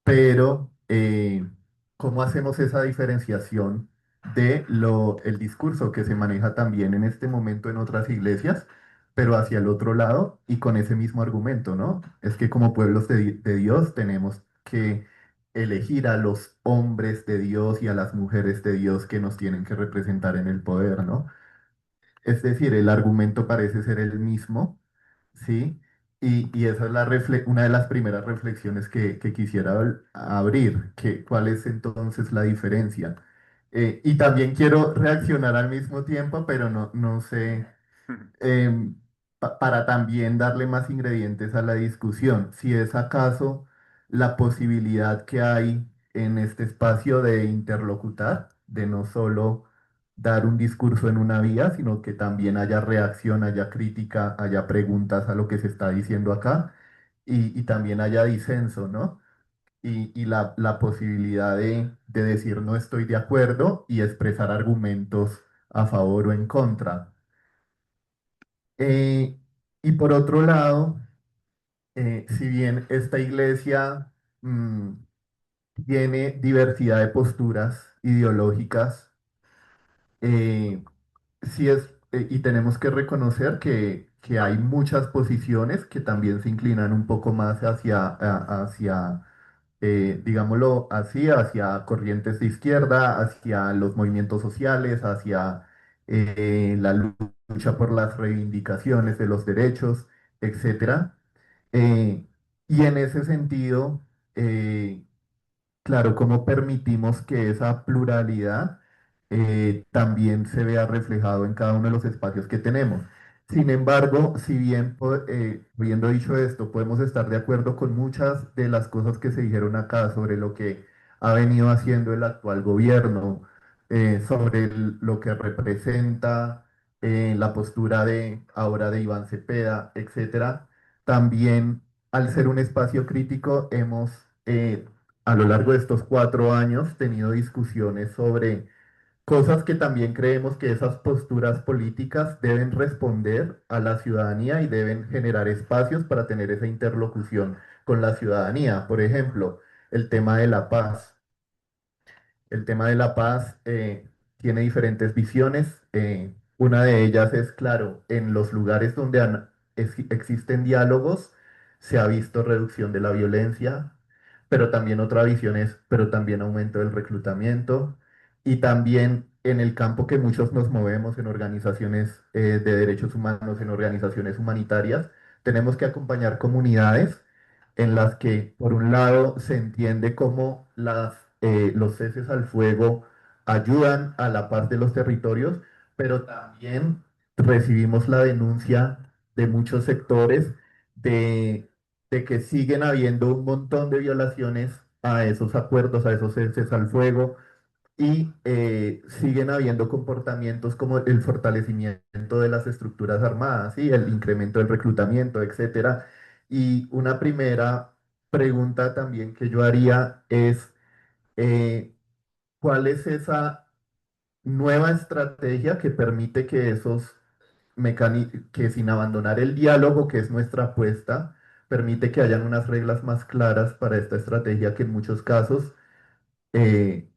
pero ¿cómo hacemos esa diferenciación de el discurso que se maneja también en este momento en otras iglesias, pero hacia el otro lado y con ese mismo argumento, ¿no? Es que como pueblos de Dios tenemos que elegir a los hombres de Dios y a las mujeres de Dios que nos tienen que representar en el poder, ¿no? Es decir, el argumento parece ser el mismo, ¿sí? Y esa es una de las primeras reflexiones que quisiera abrir, ¿cuál es entonces la diferencia? Y también quiero reaccionar al mismo tiempo, pero no sé, em, para también darle más ingredientes a la discusión, si es acaso la posibilidad que hay en este espacio de interlocutar, de no solo dar un discurso en una vía, sino que también haya reacción, haya crítica, haya preguntas a lo que se está diciendo acá y también haya disenso, ¿no? Y la posibilidad de decir no estoy de acuerdo y expresar argumentos a favor o en contra. Eh, y por otro lado, si bien esta iglesia mm, tiene diversidad de posturas ideológicas, eh, sí y tenemos que reconocer que hay muchas posiciones que también se inclinan un poco más hacia digámoslo así, hacia corrientes de izquierda, hacia los movimientos sociales, hacia la lucha por las reivindicaciones de los derechos, etcétera. Eh, y en ese sentido, eh, claro, ¿cómo permitimos que esa pluralidad también se vea reflejado en cada uno de los espacios que tenemos? Sin embargo, si bien, habiendo dicho esto, podemos estar de acuerdo con muchas de las cosas que se dijeron acá sobre lo que ha venido haciendo el actual gobierno, sobre lo que representa la postura de ahora de Iván Cepeda, etcétera, también al ser un espacio crítico hemos a lo largo de estos 4 años tenido discusiones sobre cosas que también creemos que esas posturas políticas deben responder a la ciudadanía y deben generar espacios para tener esa interlocución con la ciudadanía. Por ejemplo, el tema de la paz. El tema de la paz tiene diferentes visiones. Una de ellas es, claro, en los lugares donde existen diálogos, se ha visto reducción de la violencia, pero también otra visión es, pero también aumento del reclutamiento y también en el campo que muchos nos movemos en organizaciones de derechos humanos, en organizaciones humanitarias, tenemos que acompañar comunidades en las que, por un lado, se entiende cómo los ceses al fuego ayudan a la paz de los territorios, pero también recibimos la denuncia de muchos sectores de, de que siguen habiendo un montón de violaciones a esos acuerdos, a esos ceses al fuego, y siguen habiendo comportamientos como el fortalecimiento de las estructuras armadas, ¿sí? El incremento del reclutamiento, etcétera. Y una primera pregunta también que yo haría es, eh, ¿cuál es esa nueva estrategia que permite que que sin abandonar el diálogo, que es nuestra apuesta, permite que hayan unas reglas más claras para esta estrategia que en muchos casos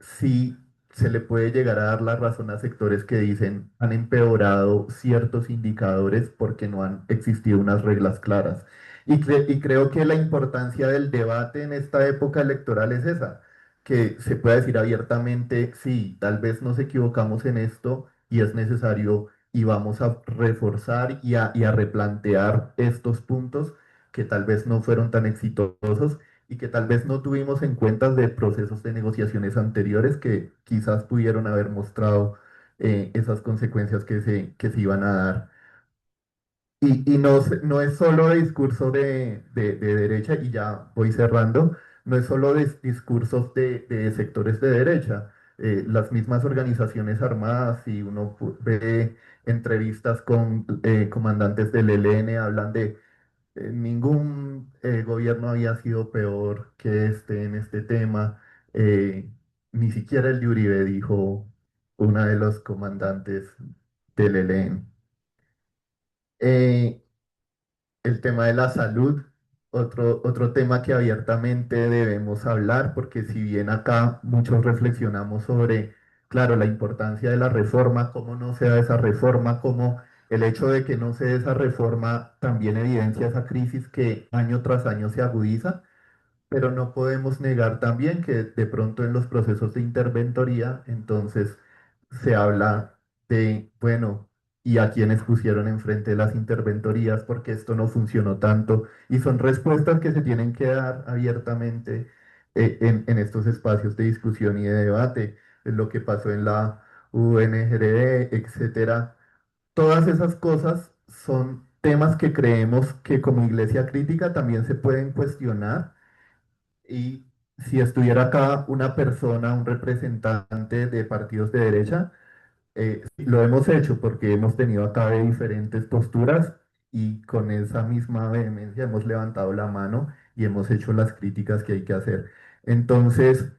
sí se le puede llegar a dar la razón a sectores que dicen han empeorado ciertos indicadores porque no han existido unas reglas claras. Y creo que la importancia del debate en esta época electoral es esa, que se pueda decir abiertamente, sí, tal vez nos equivocamos en esto y es necesario y vamos a reforzar y a replantear estos puntos que tal vez no fueron tan exitosos y que tal vez no tuvimos en cuenta de procesos de negociaciones anteriores que quizás pudieron haber mostrado esas consecuencias que se iban a dar. Y no, no es solo discurso de derecha, y ya voy cerrando, no es solo discursos de sectores de derecha. Las mismas organizaciones armadas, si uno ve entrevistas con comandantes del ELN, hablan de ningún gobierno había sido peor que este en este tema. eh, Ni siquiera el de Uribe, dijo una de los comandantes del ELN. Eh, el tema de la salud, otro tema que abiertamente debemos hablar, porque si bien acá muchos reflexionamos sobre, claro, la importancia de la reforma, cómo no se da esa reforma, cómo el hecho de que no se dé esa reforma también evidencia esa crisis que año tras año se agudiza, pero no podemos negar también que de pronto en los procesos de interventoría, entonces se habla de, bueno, ¿y a quienes pusieron enfrente de las interventorías? Porque esto no funcionó tanto. Y son respuestas que se tienen que dar abiertamente en estos espacios de discusión y de debate. Es lo que pasó en la UNGRE, etcétera. Todas esas cosas son temas que creemos que como iglesia crítica también se pueden cuestionar y si estuviera acá una persona, un representante de partidos de derecha, sí, lo hemos hecho porque hemos tenido acá de diferentes posturas y con esa misma vehemencia hemos levantado la mano y hemos hecho las críticas que hay que hacer. Entonces,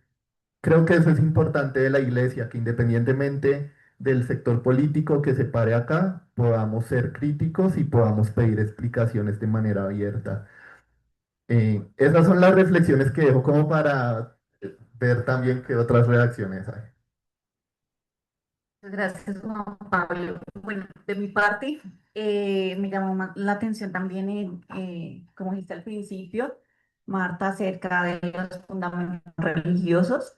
creo que eso es importante de la iglesia, que independientemente del sector político que se pare acá, podamos ser críticos y podamos pedir explicaciones de manera abierta. Esas son las reflexiones que dejo como para ver también qué otras reacciones hay. Gracias, Juan Pablo. Bueno, de mi parte, me llamó la atención también, como dijiste al principio, Marta, acerca de los fundamentos religiosos.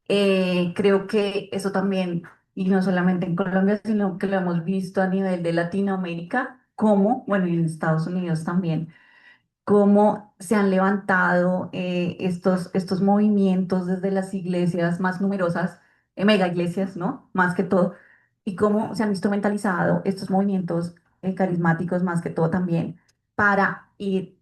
Creo que eso también, y no solamente en Colombia, sino que lo hemos visto a nivel de Latinoamérica, como, bueno, y en Estados Unidos también cómo se han levantado estos movimientos desde las iglesias más numerosas, mega iglesias, ¿no? Más que todo, y cómo se han instrumentalizado estos movimientos carismáticos más que todo también para ir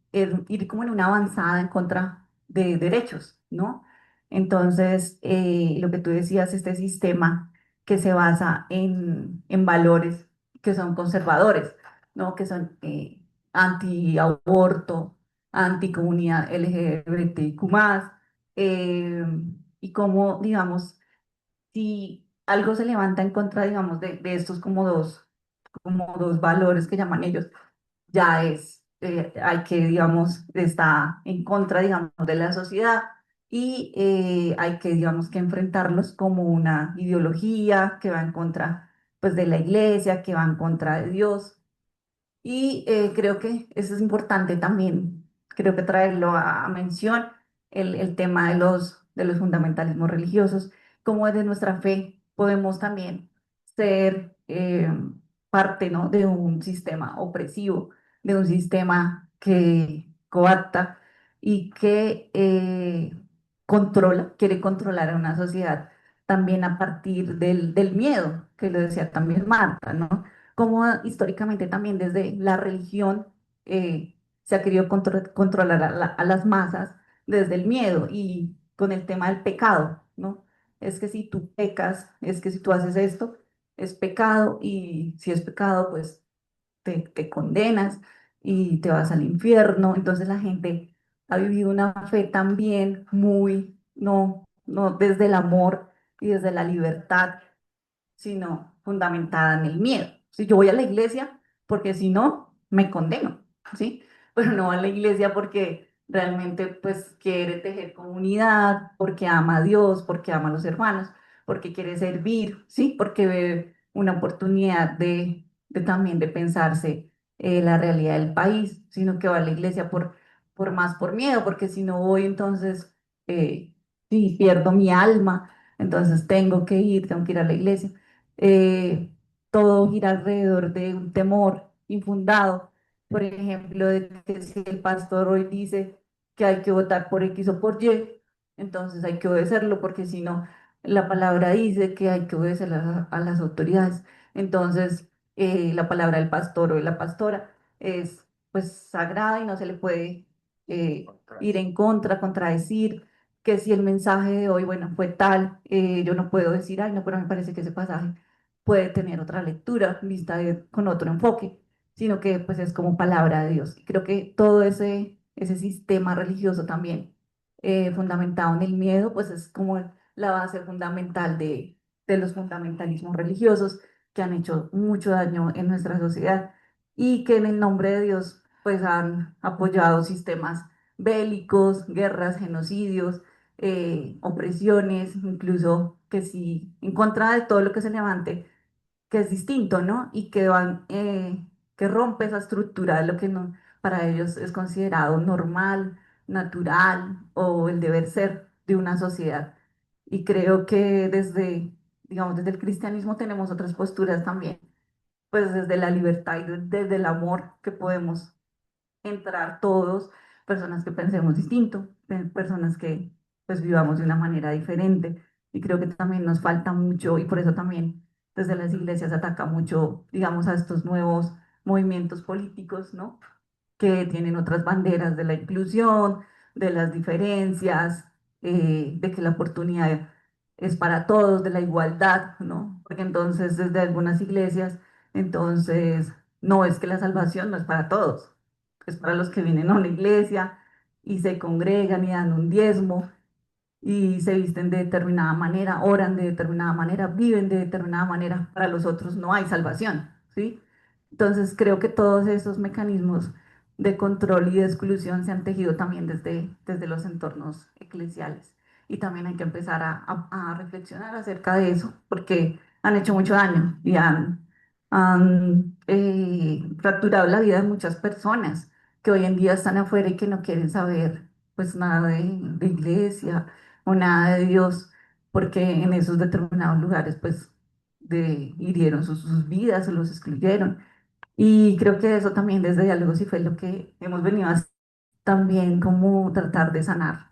como en una avanzada en contra de derechos, ¿no? Entonces, lo que tú decías, este sistema que se basa en valores que son conservadores, ¿no? Que son anti-aborto, anticomunidad LGBTQ+, eh, y cómo, digamos, si algo se levanta en contra, digamos, de estos como dos valores que llaman ellos, ya hay que, digamos, está en contra, digamos, de la sociedad y hay que, digamos, que enfrentarlos como una ideología que va en contra, pues, de la iglesia, que va en contra de Dios. Y creo que eso es importante también, creo que traerlo a mención, el tema de los fundamentalismos religiosos, como desde nuestra fe podemos también ser parte, ¿no? De un sistema opresivo, de un sistema que coacta y que quiere controlar a una sociedad también a partir del miedo, que lo decía también Marta, ¿no? Como históricamente también desde la religión se ha querido controlar a las masas desde el miedo y con el tema del pecado, ¿no? Es que si tú pecas, es que si tú haces esto, es pecado y si es pecado, pues te condenas y te vas al infierno. Entonces la gente ha vivido una fe también muy, no desde el amor y desde la libertad sino fundamentada en el miedo. Si yo voy a la iglesia, porque si no, me condeno, ¿sí? pero no va a la iglesia porque realmente pues quiere tejer comunidad, porque ama a Dios, porque ama a los hermanos, porque quiere servir, ¿sí? Porque ve una oportunidad de también de pensarse la realidad del país, sino que va a la iglesia por más por miedo, porque si no voy entonces sí, pierdo mi alma, entonces tengo que ir a la iglesia. Eh, Todo gira alrededor de un temor infundado, por ejemplo, de que si el pastor hoy dice que hay que votar por X o por Y, entonces hay que obedecerlo, porque si no, la palabra dice que hay que obedecer a las autoridades. Entonces, la palabra del pastor o de la pastora es pues sagrada y no se le puede eh, ir en contra, contradecir, que si el mensaje de hoy, bueno, fue tal, yo no puedo decir, ay, no, pero me parece que ese pasaje puede tener otra lectura, vista con otro enfoque, sino que pues es como palabra de Dios. Y creo que todo ese sistema religioso también, fundamentado en el miedo, pues es como la base fundamental de los fundamentalismos religiosos que han hecho mucho daño en nuestra sociedad y que en el nombre de Dios pues han apoyado sistemas bélicos, guerras, genocidios, opresiones, incluso que sí, en contra de todo lo que se levante que es distinto, ¿no? Y que rompe esa estructura de lo que no, para ellos es considerado normal, natural o el deber ser de una sociedad. Y creo que digamos, desde el cristianismo tenemos otras posturas también, pues desde la libertad y desde el amor que podemos entrar todos, personas que pensemos distinto, personas que pues vivamos de una manera diferente. Y creo que también nos falta mucho y por eso también desde las iglesias ataca mucho, digamos, a estos nuevos movimientos políticos, ¿no? Que tienen otras banderas de la inclusión, de las diferencias, de que la oportunidad es para todos, de la igualdad, ¿no? Porque entonces desde algunas iglesias, entonces no es que la salvación no es para todos, es para los que vienen a una iglesia y se congregan y dan un diezmo y se visten de determinada manera, oran de determinada manera, viven de determinada manera, para los otros no hay salvación, ¿sí? Entonces creo que todos esos mecanismos de control y de exclusión se han tejido también desde los entornos eclesiales. Y también hay que empezar a reflexionar acerca de eso, porque han hecho mucho daño y han fracturado la vida de muchas personas que hoy en día están afuera y que no quieren saber pues nada de iglesia o nada de Dios, porque en esos determinados lugares pues hirieron sus vidas o los excluyeron. Y creo que eso también desde Diálogos y fue lo que hemos venido a hacer también, como tratar de sanar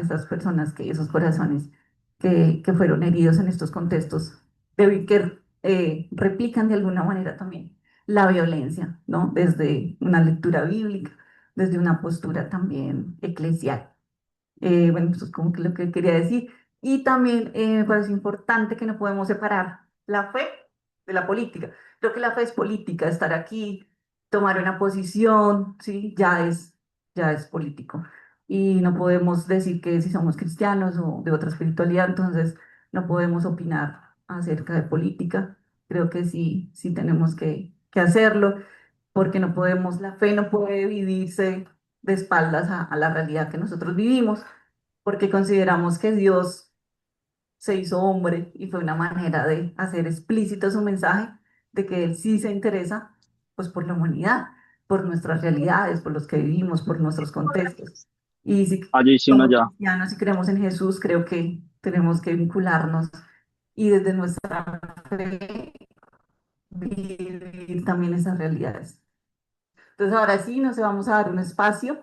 esas personas, esos corazones que fueron heridos en estos contextos, que replican de alguna manera también la violencia, ¿no? Desde una lectura bíblica, desde una postura también eclesial. Bueno, eso es como que lo que quería decir. Y también me parece importante que no podemos separar la fe de la política. Creo que la fe es política, estar aquí, tomar una posición, ¿sí? Ya es político. Y no podemos decir que si somos cristianos o de otra espiritualidad, entonces no podemos opinar acerca de política. Creo que sí, sí tenemos que hacerlo, porque no podemos, la fe no puede vivirse de espaldas a la realidad que nosotros vivimos, porque consideramos que Dios se hizo hombre y fue una manera de hacer explícito su mensaje de que Él sí se interesa pues por la humanidad, por nuestras realidades, por los que vivimos, por nuestros contextos. Y si Allí sí, uno somos ya. cristianos y creemos en Jesús, creo que tenemos que vincularnos y desde nuestra fe vivir también esas realidades. Entonces, ahora sí, nos vamos a dar un espacio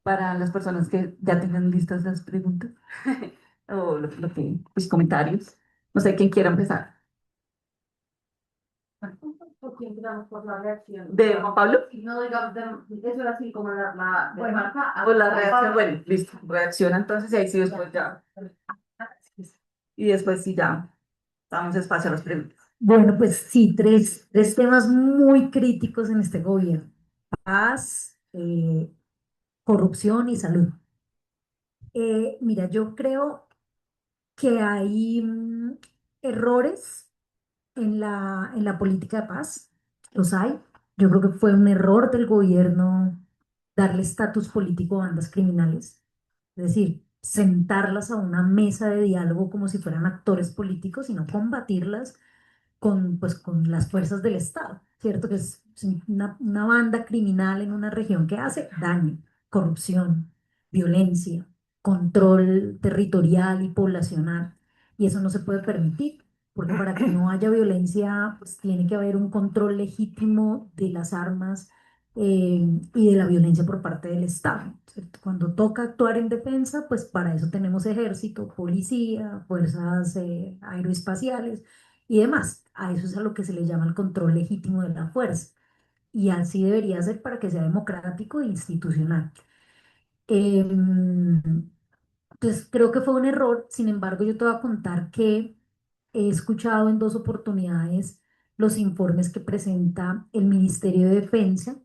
para las personas que ya tengan listas las preguntas o los comentarios. No sé quién quiera empezar. ¿Por quién digamos por la reacción? ¿De Juan Pablo? No digamos, eso era así como de Bueno, marca a o la Juan reacción, Pablo. bueno, listo, reacciona entonces y ahí sí después ya. Y después sí ya damos espacio a las preguntas. Bueno, pues sí, tres temas muy críticos en este gobierno: paz, corrupción y salud. Mira, yo creo que hay errores en la política de paz, los hay. Yo creo que fue un error del gobierno darle estatus político a bandas criminales, es decir, sentarlas a una mesa de diálogo como si fueran actores políticos y no combatirlas con, pues, con las fuerzas del Estado, ¿cierto? Que es una banda criminal en una región que hace daño, corrupción, violencia, control territorial y poblacional. Y eso no se puede permitir, porque para que no haya violencia, pues tiene que haber un control legítimo de las armas y de la violencia por parte del Estado, ¿cierto? Cuando toca actuar en defensa, pues para eso tenemos ejército, policía, fuerzas aeroespaciales y demás. A eso es a lo que se le llama el control legítimo de la fuerza. Y así debería ser para que sea democrático e institucional. Entonces, creo que fue un error. Sin embargo, yo te voy a contar que he escuchado en dos oportunidades los informes que presenta el Ministerio de Defensa.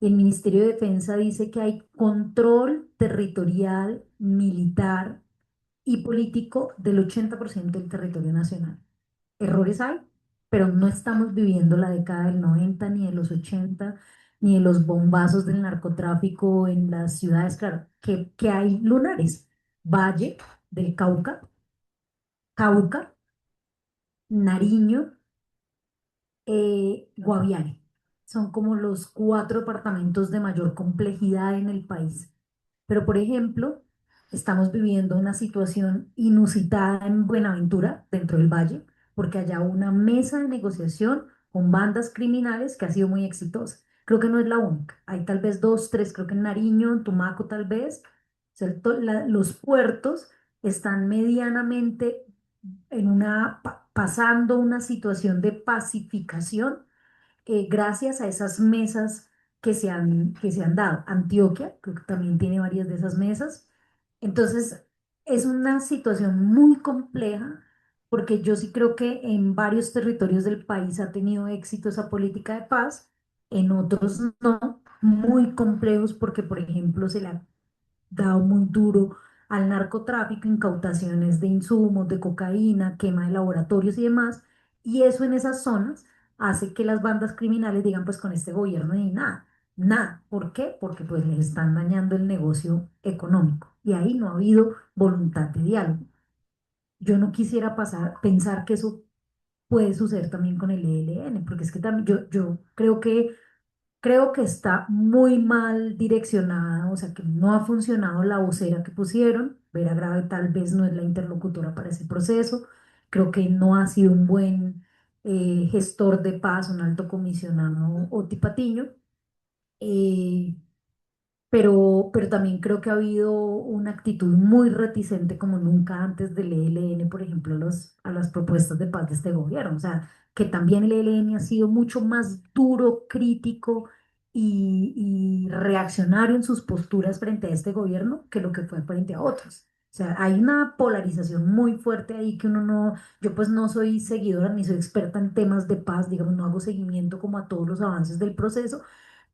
El Ministerio de Defensa dice que hay control territorial, militar y político del 80% del territorio nacional. Errores hay, pero no estamos viviendo la década del 90 ni de los 80 ni de los bombazos del narcotráfico en las ciudades. Claro, que hay lunares. Valle del Cauca, Cauca, Nariño, Guaviare. Son como los cuatro departamentos de mayor complejidad en el país. Pero, por ejemplo, estamos viviendo una situación inusitada en Buenaventura, dentro del Valle, porque allá hubo una mesa de negociación con bandas criminales que ha sido muy exitosa. Creo que no es la única. Hay tal vez dos, tres, creo que en Nariño, en Tumaco tal vez. ¿Cierto? Los puertos están medianamente pasando una situación de pacificación gracias a esas mesas que se han dado. Antioquia, creo que también tiene varias de esas mesas. Entonces, es una situación muy compleja porque yo sí creo que en varios territorios del país ha tenido éxito esa política de paz, en otros no, muy complejos porque, por ejemplo, se le ha dado muy duro al narcotráfico, incautaciones de insumos, de cocaína, quema de laboratorios y demás, y eso en esas zonas hace que las bandas criminales digan, pues con este gobierno ni nada, nada. ¿Por qué? Porque pues les están dañando el negocio económico y ahí no ha habido voluntad de diálogo. Yo no quisiera pensar que eso puede suceder también con el ELN, porque es que también yo creo que está muy mal direccionada, o sea que no ha funcionado la vocera que pusieron. Vera Grave tal vez no es la interlocutora para ese proceso. Creo que no ha sido un buen gestor de paz, un alto comisionado Oti Patiño. Eh, pero también creo que ha habido una actitud muy reticente como nunca antes del ELN, por ejemplo, a las propuestas de paz de este gobierno. O sea, que también el ELN ha sido mucho más duro, crítico y reaccionario en sus posturas frente a este gobierno que lo que fue frente a otros. O sea, hay una polarización muy fuerte ahí que uno no, yo pues no soy seguidora ni soy experta en temas de paz, digamos, no hago seguimiento como a todos los avances del proceso,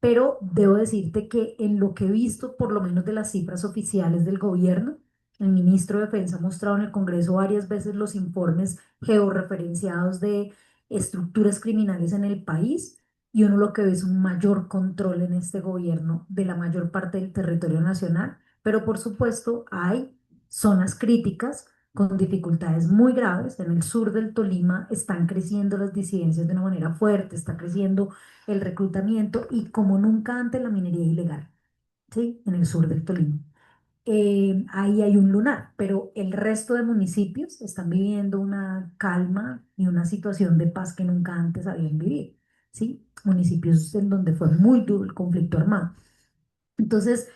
pero debo decirte que en lo que he visto, por lo menos de las cifras oficiales del gobierno, el ministro de Defensa ha mostrado en el Congreso varias veces los informes georreferenciados de estructuras criminales en el país y uno lo que ve es un mayor control en este gobierno de la mayor parte del territorio nacional, pero por supuesto hay zonas críticas con dificultades muy graves. En el sur del Tolima están creciendo las disidencias de una manera fuerte, está creciendo el reclutamiento y como nunca antes la minería ilegal, ¿sí? En el sur del Tolima. Ahí hay un lunar, pero el resto de municipios están viviendo una calma y una situación de paz que nunca antes habían vivido, ¿sí? Municipios en donde fue muy duro el conflicto armado. Entonces,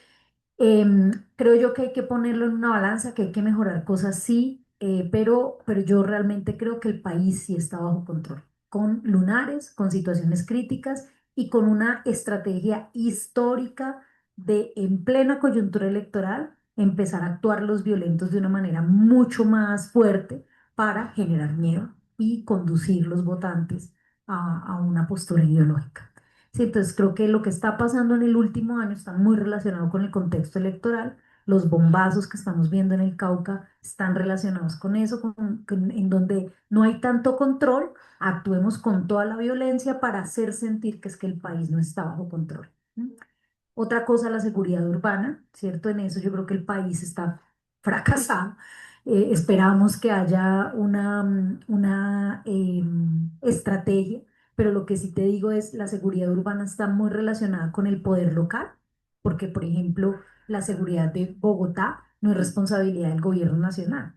creo yo que hay que ponerlo en una balanza, que hay que mejorar cosas, sí, pero yo realmente creo que el país sí está bajo control, con lunares, con situaciones críticas y con una estrategia histórica de, en plena coyuntura electoral, empezar a actuar los violentos de una manera mucho más fuerte para generar miedo y conducir los votantes a una postura ideológica. Sí, entonces creo que lo que está pasando en el último año está muy relacionado con el contexto electoral. Los bombazos que estamos viendo en el Cauca están relacionados con eso, en donde no hay tanto control, actuemos con toda la violencia para hacer sentir que es que el país no está bajo control. ¿Mm? Otra cosa, la seguridad urbana, ¿cierto? En eso yo creo que el país está fracasado. Esperamos que haya una estrategia, pero lo que sí te digo es la seguridad urbana está muy relacionada con el poder local, porque, por ejemplo, la seguridad de Bogotá no es responsabilidad del gobierno nacional,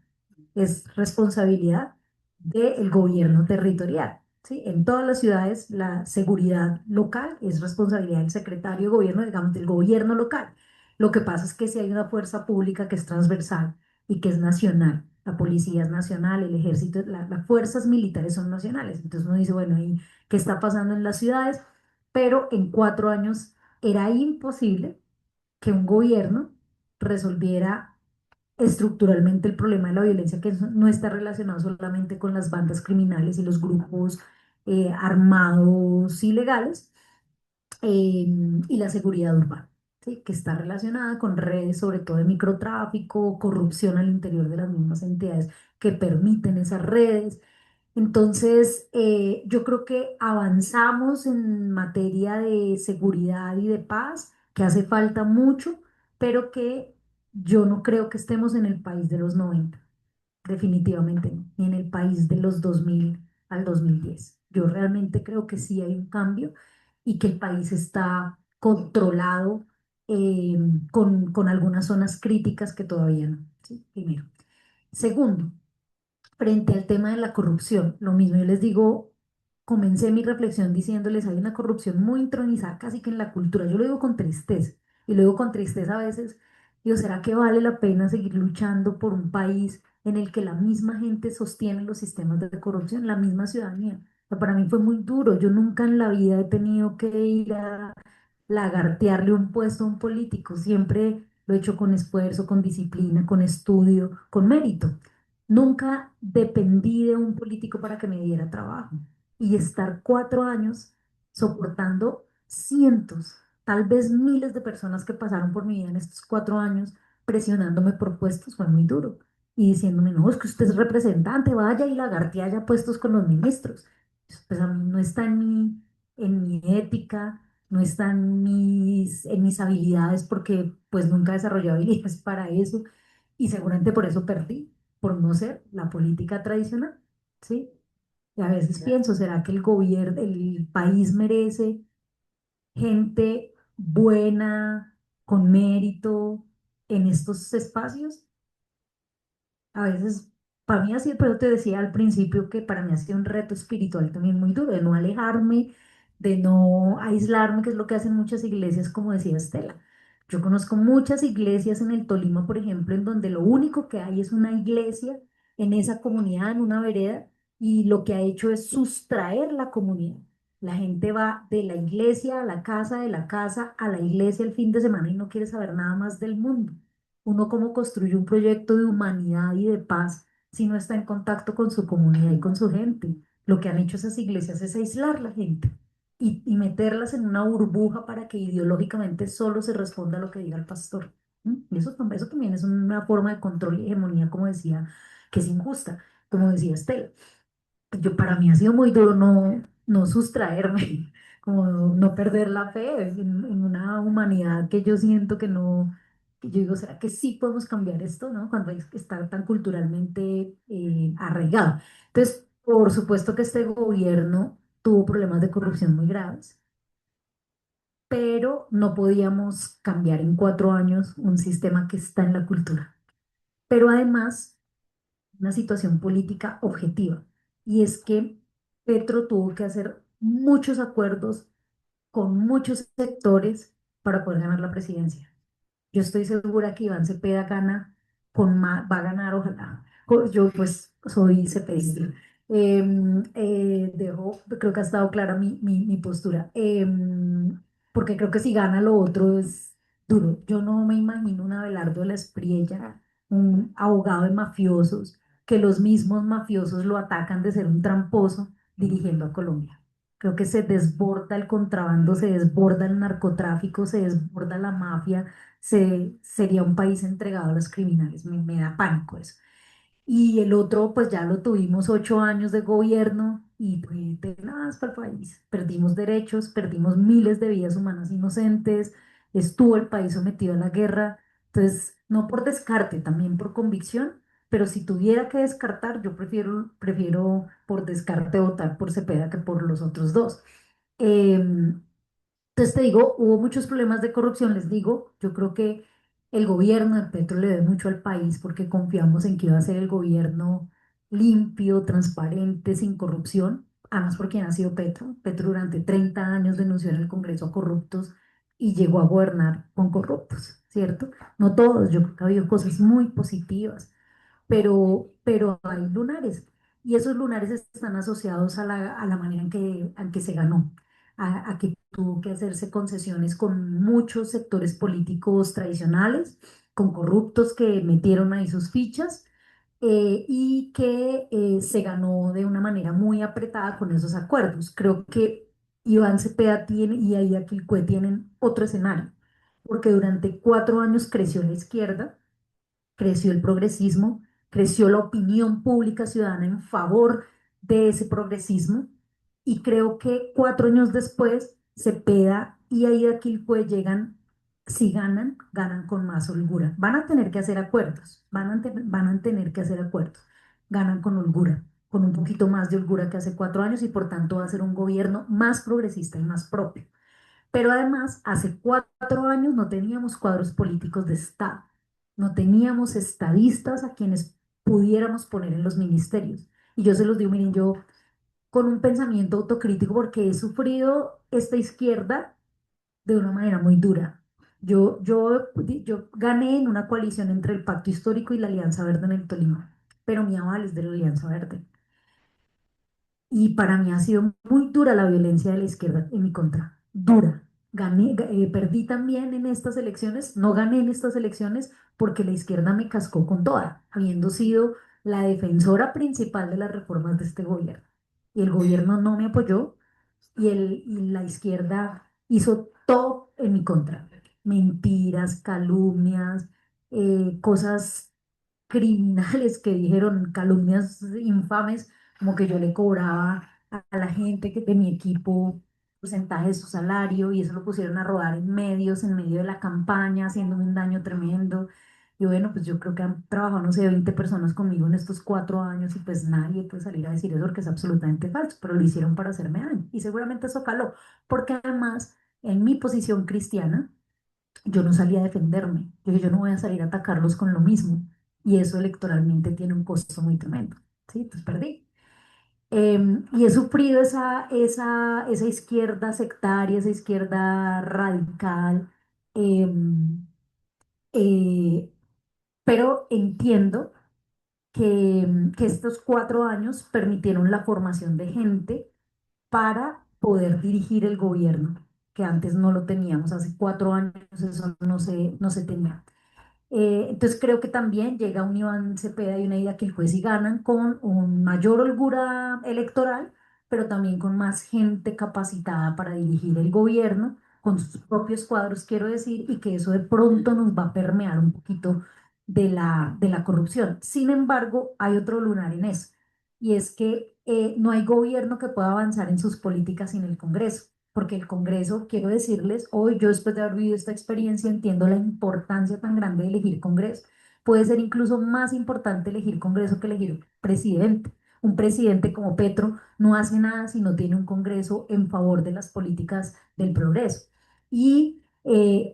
es responsabilidad del gobierno territorial. ¿Sí? En todas las ciudades la seguridad local es responsabilidad del secretario de gobierno, digamos, del gobierno local. Lo que pasa es que si hay una fuerza pública que es transversal y que es nacional, la policía es nacional, el ejército, las fuerzas militares son nacionales. Entonces uno dice, bueno, ¿y qué está pasando en las ciudades? Pero en 4 años era imposible que un gobierno resolviera estructuralmente el problema de la violencia, que no está relacionado solamente con las bandas criminales y los grupos armados ilegales, eh, y la seguridad urbana, ¿sí? Que está relacionada con redes, sobre todo de microtráfico, corrupción al interior de las mismas entidades que permiten esas redes. Entonces, yo creo que avanzamos en materia de seguridad y de paz, que hace falta mucho, pero que yo no creo que estemos en el país de los 90, definitivamente no, ni en el país de los 2000 al 2010. Yo realmente creo que sí hay un cambio y que el país está controlado, eh, con algunas zonas críticas que todavía no, ¿sí? Primero. Segundo, frente al tema de la corrupción, lo mismo, yo les digo, comencé mi reflexión diciéndoles, hay una corrupción muy intronizada casi que en la cultura, yo lo digo con tristeza, y lo digo con tristeza a veces, digo, ¿será que vale la pena seguir luchando por un país en el que la misma gente sostiene los sistemas de corrupción, la misma ciudadanía? O sea, para mí fue muy duro, yo nunca en la vida he tenido que ir a lagartearle un puesto a un político, siempre lo he hecho con esfuerzo, con disciplina, con estudio, con mérito. Nunca dependí de un político para que me diera trabajo. Y estar 4 años soportando cientos, tal vez miles de personas que pasaron por mi vida en estos 4 años presionándome por puestos fue muy duro. Y diciéndome, no, es que usted es representante, vaya y lagartee haya puestos con los ministros. Pues a mí no está en mi ética, no está en mis habilidades, porque pues nunca desarrollé habilidades para eso. Y seguramente por eso perdí, por no ser la política tradicional, ¿sí? Y a veces pienso, ¿será que el gobierno, el país merece gente buena, con mérito en estos espacios? A veces, para mí así, pero te decía al principio que para mí ha sido un reto espiritual también muy duro, de no alejarme, de no aislarme, que es lo que hacen muchas iglesias, como decía Estela. Yo conozco muchas iglesias en el Tolima, por ejemplo, en donde lo único que hay es una iglesia en esa comunidad, en una vereda, y lo que ha hecho es sustraer la comunidad. La gente va de la iglesia a la casa, de la casa a la iglesia el fin de semana y no quiere saber nada más del mundo. Uno cómo construye un proyecto de humanidad y de paz si no está en contacto con su comunidad y con su gente. Lo que han hecho esas iglesias es aislar la gente y meterlas en una burbuja para que ideológicamente solo se responda a lo que diga el pastor. ¿Mm? Y eso también es una forma de control y hegemonía, como decía, que es injusta, como decía Estela. Para mí ha sido muy duro no sustraerme, como no perder la fe en una humanidad que yo siento que no, que yo digo, ¿será que sí podemos cambiar esto, no? Cuando hay que estar tan culturalmente arraigado. Entonces, por supuesto que este gobierno tuvo problemas de corrupción muy graves, pero no podíamos cambiar en 4 años un sistema que está en la cultura. Pero además, una situación política objetiva, y es que Petro tuvo que hacer muchos acuerdos con muchos sectores para poder ganar la presidencia. Yo estoy segura que Iván Cepeda gana va a ganar, ojalá. Yo pues soy cepedista. Creo que ha estado clara mi postura. Porque creo que si gana lo otro es duro. Yo no me imagino un Abelardo de la Espriella, un abogado de mafiosos, que los mismos mafiosos lo atacan de ser un tramposo dirigiendo a Colombia. Creo que se desborda el contrabando, se desborda el narcotráfico, se desborda la mafia, sería un país entregado a los criminales. Me da pánico eso. Y el otro, pues ya lo tuvimos 8 años de gobierno y fue tenaz para el país. Perdimos derechos, perdimos miles de vidas humanas inocentes, estuvo el país sometido a la guerra, entonces no por descarte, también por convicción, pero si tuviera que descartar, yo prefiero por descarte votar por Cepeda que por los otros dos. Em, entonces te digo, hubo muchos problemas de corrupción, les digo, yo creo que el gobierno de Petro le debe mucho al país porque confiamos en que iba a ser el gobierno limpio, transparente, sin corrupción, además porque ha sido Petro. Petro durante 30 años denunció en el Congreso a corruptos y llegó a gobernar con corruptos, ¿cierto? No todos, yo creo que ha habido cosas muy positivas, pero hay lunares y esos lunares están asociados a la manera en que se ganó, a que tuvo que hacerse concesiones con muchos sectores políticos tradicionales, con corruptos que metieron ahí sus fichas y que se ganó de una manera muy apretada con esos acuerdos. Creo que Iván Cepeda tiene y ahí Aquilcue tienen otro escenario, porque durante 4 años creció la izquierda, creció el progresismo, creció la opinión pública ciudadana en favor de ese progresismo y creo que 4 años después Cepeda y Aida Quilpue llegan, si ganan, ganan con más holgura. Van a tener que hacer acuerdos, van a tener que hacer acuerdos, ganan con holgura, con un poquito más de holgura que hace 4 años y por tanto va a ser un gobierno más progresista y más propio. Pero además, hace 4 años no teníamos cuadros políticos de Estado, no teníamos estadistas a quienes pudiéramos poner en los ministerios. Y yo se los digo, miren, yo con un pensamiento autocrítico, porque he sufrido esta izquierda de una manera muy dura. Yo gané en una coalición entre el Pacto Histórico y la Alianza Verde en el Tolima, pero mi aval es de la Alianza Verde. Y para mí ha sido muy dura la violencia de la izquierda en mi contra. Dura. Perdí también en estas elecciones, no gané en estas elecciones porque la izquierda me cascó con toda, habiendo sido la defensora principal de las reformas de este gobierno. Y el gobierno no me apoyó y la izquierda hizo todo en mi contra. Mentiras, calumnias, cosas criminales que dijeron, calumnias infames, como que yo le cobraba a la gente que de mi equipo porcentaje de su salario y eso lo pusieron a rodar en medios, en medio de la campaña, haciéndome un daño tremendo. Y bueno, pues yo creo que han trabajado, no sé, 20 personas conmigo en estos 4 años y pues nadie puede salir a decir eso porque es absolutamente falso, pero lo hicieron para hacerme daño. Y seguramente eso caló, porque además en mi posición cristiana, yo no salí a defenderme. Yo dije, yo no voy a salir a atacarlos con lo mismo. Y eso electoralmente tiene un costo muy tremendo. ¿Sí? Entonces perdí. Y he sufrido esa izquierda sectaria, esa izquierda radical. em, eh, pero entiendo que estos 4 años permitieron la formación de gente para poder dirigir el gobierno, que antes no lo teníamos. Hace 4 años eso no se tenía. Entonces creo que también llega un Iván Cepeda y una Ida que el juez y ganan con un mayor holgura electoral, pero también con más gente capacitada para dirigir el gobierno, con sus propios cuadros, quiero decir, y que eso de pronto nos va a permear un poquito de la corrupción. Sin embargo, hay otro lunar en eso, y es que no hay gobierno que pueda avanzar en sus políticas sin el Congreso porque el Congreso, quiero decirles, hoy yo después de haber vivido esta experiencia entiendo la importancia tan grande de elegir Congreso. Puede ser incluso más importante elegir Congreso que elegir presidente. Un presidente como Petro no hace nada si no tiene un Congreso en favor de las políticas del progreso. Y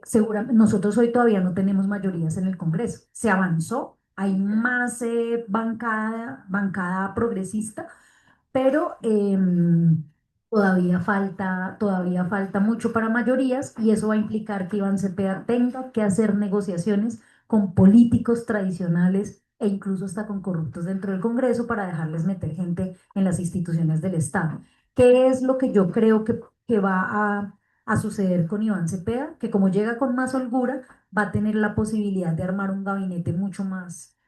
seguramente nosotros hoy todavía no tenemos mayorías en el Congreso. Se avanzó, hay más bancada progresista, pero todavía falta mucho para mayorías y eso va a implicar que Iván Cepeda tenga que hacer negociaciones con políticos tradicionales e incluso hasta con corruptos dentro del Congreso para dejarles meter gente en las instituciones del Estado. ¿Qué es lo que yo creo que va a suceder con Iván Cepeda? Que como llega con más holgura, va a tener la posibilidad de armar un gabinete mucho más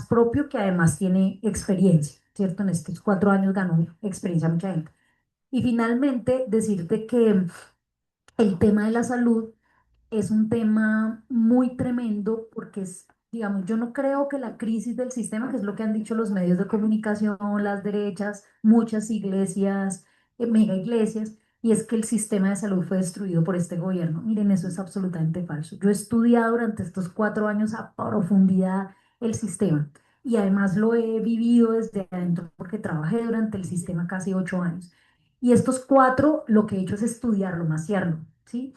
propio, que además tiene experiencia, ¿cierto? En estos 4 años ganó experiencia mucha gente. Y finalmente, decirte que el tema de la salud es un tema muy tremendo porque es, digamos, yo no creo que la crisis del sistema, que es lo que han dicho los medios de comunicación, las derechas, muchas iglesias, mega iglesias, y es que el sistema de salud fue destruido por este gobierno. Miren, eso es absolutamente falso. Yo he estudiado durante estos 4 años a profundidad el sistema y además lo he vivido desde adentro porque trabajé durante el sistema casi 8 años. Y estos cuatro, lo que he hecho es estudiarlo, maciarlo, ¿sí?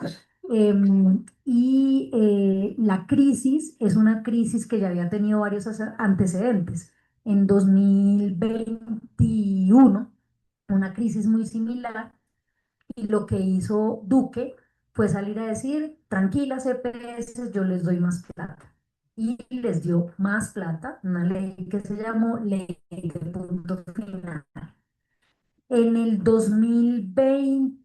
La crisis es una crisis que ya había tenido varios antecedentes. En 2021, una crisis muy similar, y lo que hizo Duque fue salir a decir, tranquilas EPS, yo les doy más plata. Y les dio más plata, una ley que se llamó Ley de Punto Final. En el 2020,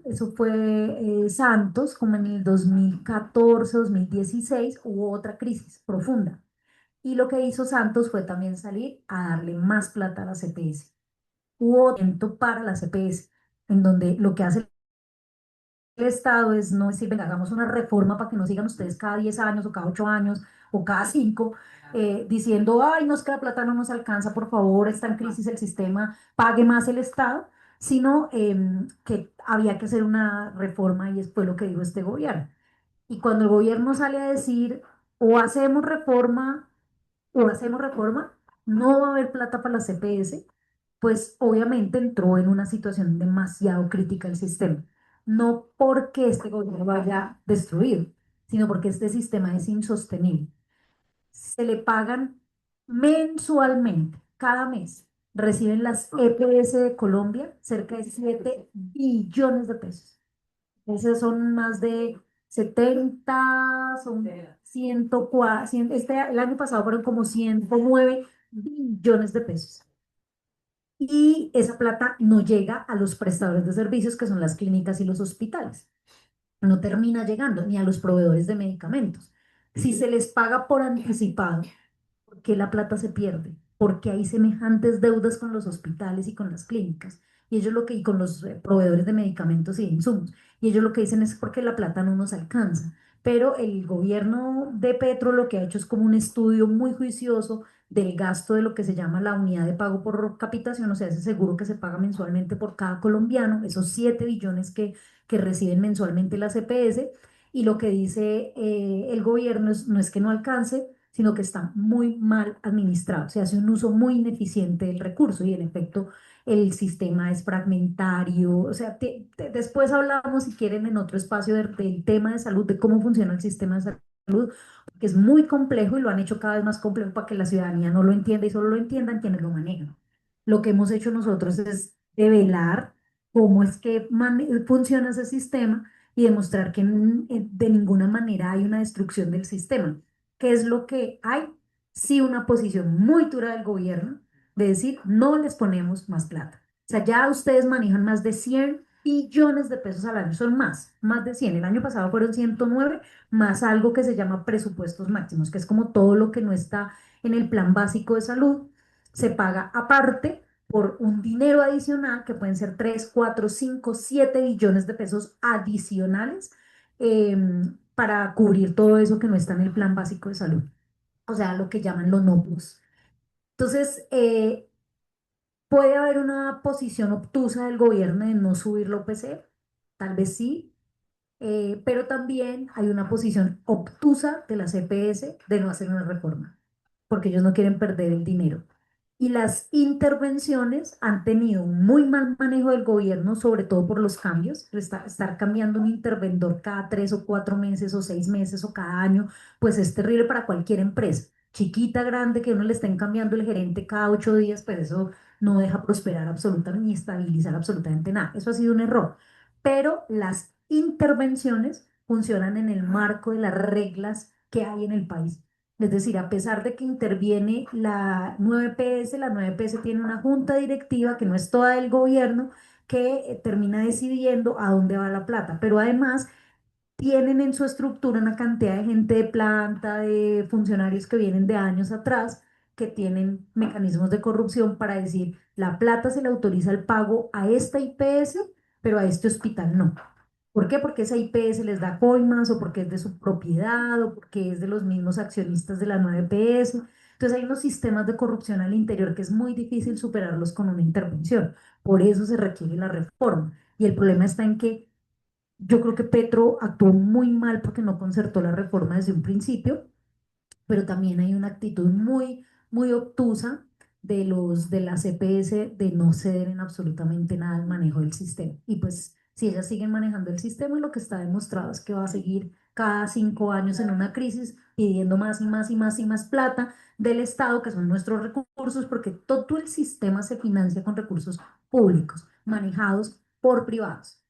eso fue Santos, como en el 2014, 2016, hubo otra crisis profunda. Y lo que hizo Santos fue también salir a darle más plata a la CPS. Hubo evento para la CPS, en donde lo que hace el Estado es no decir, venga, hagamos una reforma para que no sigan ustedes cada 10 años o cada 8 años o cada 5 diciendo, ay, no es que la plata no nos alcanza, por favor, está en crisis el sistema, pague más el Estado, sino que había que hacer una reforma y es fue lo que dijo este gobierno. Y cuando el gobierno sale a decir, o hacemos reforma, no va a haber plata para la CPS, pues obviamente entró en una situación demasiado crítica el sistema. No porque este gobierno vaya destruido, sino porque este sistema es insostenible. Se le pagan mensualmente, cada mes, reciben las EPS de Colombia cerca de 7 billones de pesos. Esos son más de 70, son 104, el año pasado fueron como 109 billones de pesos. Y esa plata no llega a los prestadores de servicios, que son las clínicas y los hospitales. No termina llegando ni a los proveedores de medicamentos. Si se les paga por anticipado, ¿por qué la plata se pierde? Porque hay semejantes deudas con los hospitales y con las clínicas. Y ellos lo que, y con los proveedores de medicamentos y de insumos. Y ellos lo que dicen es porque la plata no nos alcanza. Pero el gobierno de Petro lo que ha hecho es como un estudio muy juicioso del gasto de lo que se llama la unidad de pago por capitación, o sea, ese seguro que se paga mensualmente por cada colombiano, esos 7 billones que reciben mensualmente las EPS. Y lo que dice el gobierno no es que no alcance, sino que está muy mal administrado. Se hace un uso muy ineficiente del recurso y en efecto el sistema es fragmentario. O sea, después hablamos, si quieren, en otro espacio del tema de salud, de cómo funciona el sistema de salud, que es muy complejo y lo han hecho cada vez más complejo para que la ciudadanía no lo entienda y solo lo entiendan quienes lo manejan. Lo que hemos hecho nosotros es develar cómo es que funciona ese sistema y demostrar que de ninguna manera hay una destrucción del sistema. ¿Qué es lo que hay? Sí, una posición muy dura del gobierno de decir, no les ponemos más plata. O sea, ya ustedes manejan más de 100 billones de pesos al año, son más de 100. El año pasado fueron 109 más algo que se llama presupuestos máximos, que es como todo lo que no está en el plan básico de salud, se paga aparte por un dinero adicional que pueden ser 3 4 5 7 billones de pesos adicionales para cubrir todo eso que no está en el plan básico de salud, o sea, lo que llaman los NOPUS. Entonces, puede haber una posición obtusa del gobierno de no subir la OPC, tal vez sí, pero también hay una posición obtusa de la CPS de no hacer una reforma, porque ellos no quieren perder el dinero. Y las intervenciones han tenido un muy mal manejo del gobierno, sobre todo por los cambios. Estar cambiando un interventor cada 3 o 4 meses o 6 meses o cada año, pues es terrible para cualquier empresa. Chiquita, grande, que uno le estén cambiando el gerente cada 8 días, pero eso no deja prosperar absolutamente ni estabilizar absolutamente nada. Eso ha sido un error. Pero las intervenciones funcionan en el marco de las reglas que hay en el país. Es decir, a pesar de que interviene la 9PS tiene una junta directiva que no es toda del gobierno, que termina decidiendo a dónde va la plata, pero además tienen en su estructura una cantidad de gente de planta, de funcionarios que vienen de años atrás, que tienen mecanismos de corrupción para decir, la plata se le autoriza el pago a esta IPS, pero a este hospital no. ¿Por qué? Porque esa IPS les da coimas o porque es de su propiedad o porque es de los mismos accionistas de la nueva EPS. Entonces hay unos sistemas de corrupción al interior que es muy difícil superarlos con una intervención. Por eso se requiere la reforma. Y el problema está en que yo creo que Petro actuó muy mal porque no concertó la reforma desde un principio, pero también hay una actitud muy obtusa de las EPS de no ceder en absolutamente nada al manejo del sistema. Y pues si ellas siguen manejando el sistema, lo que está demostrado es que va a seguir cada 5 años en una crisis pidiendo más y más y más y más plata del Estado, que son nuestros recursos, porque todo el sistema se financia con recursos públicos manejados por privados.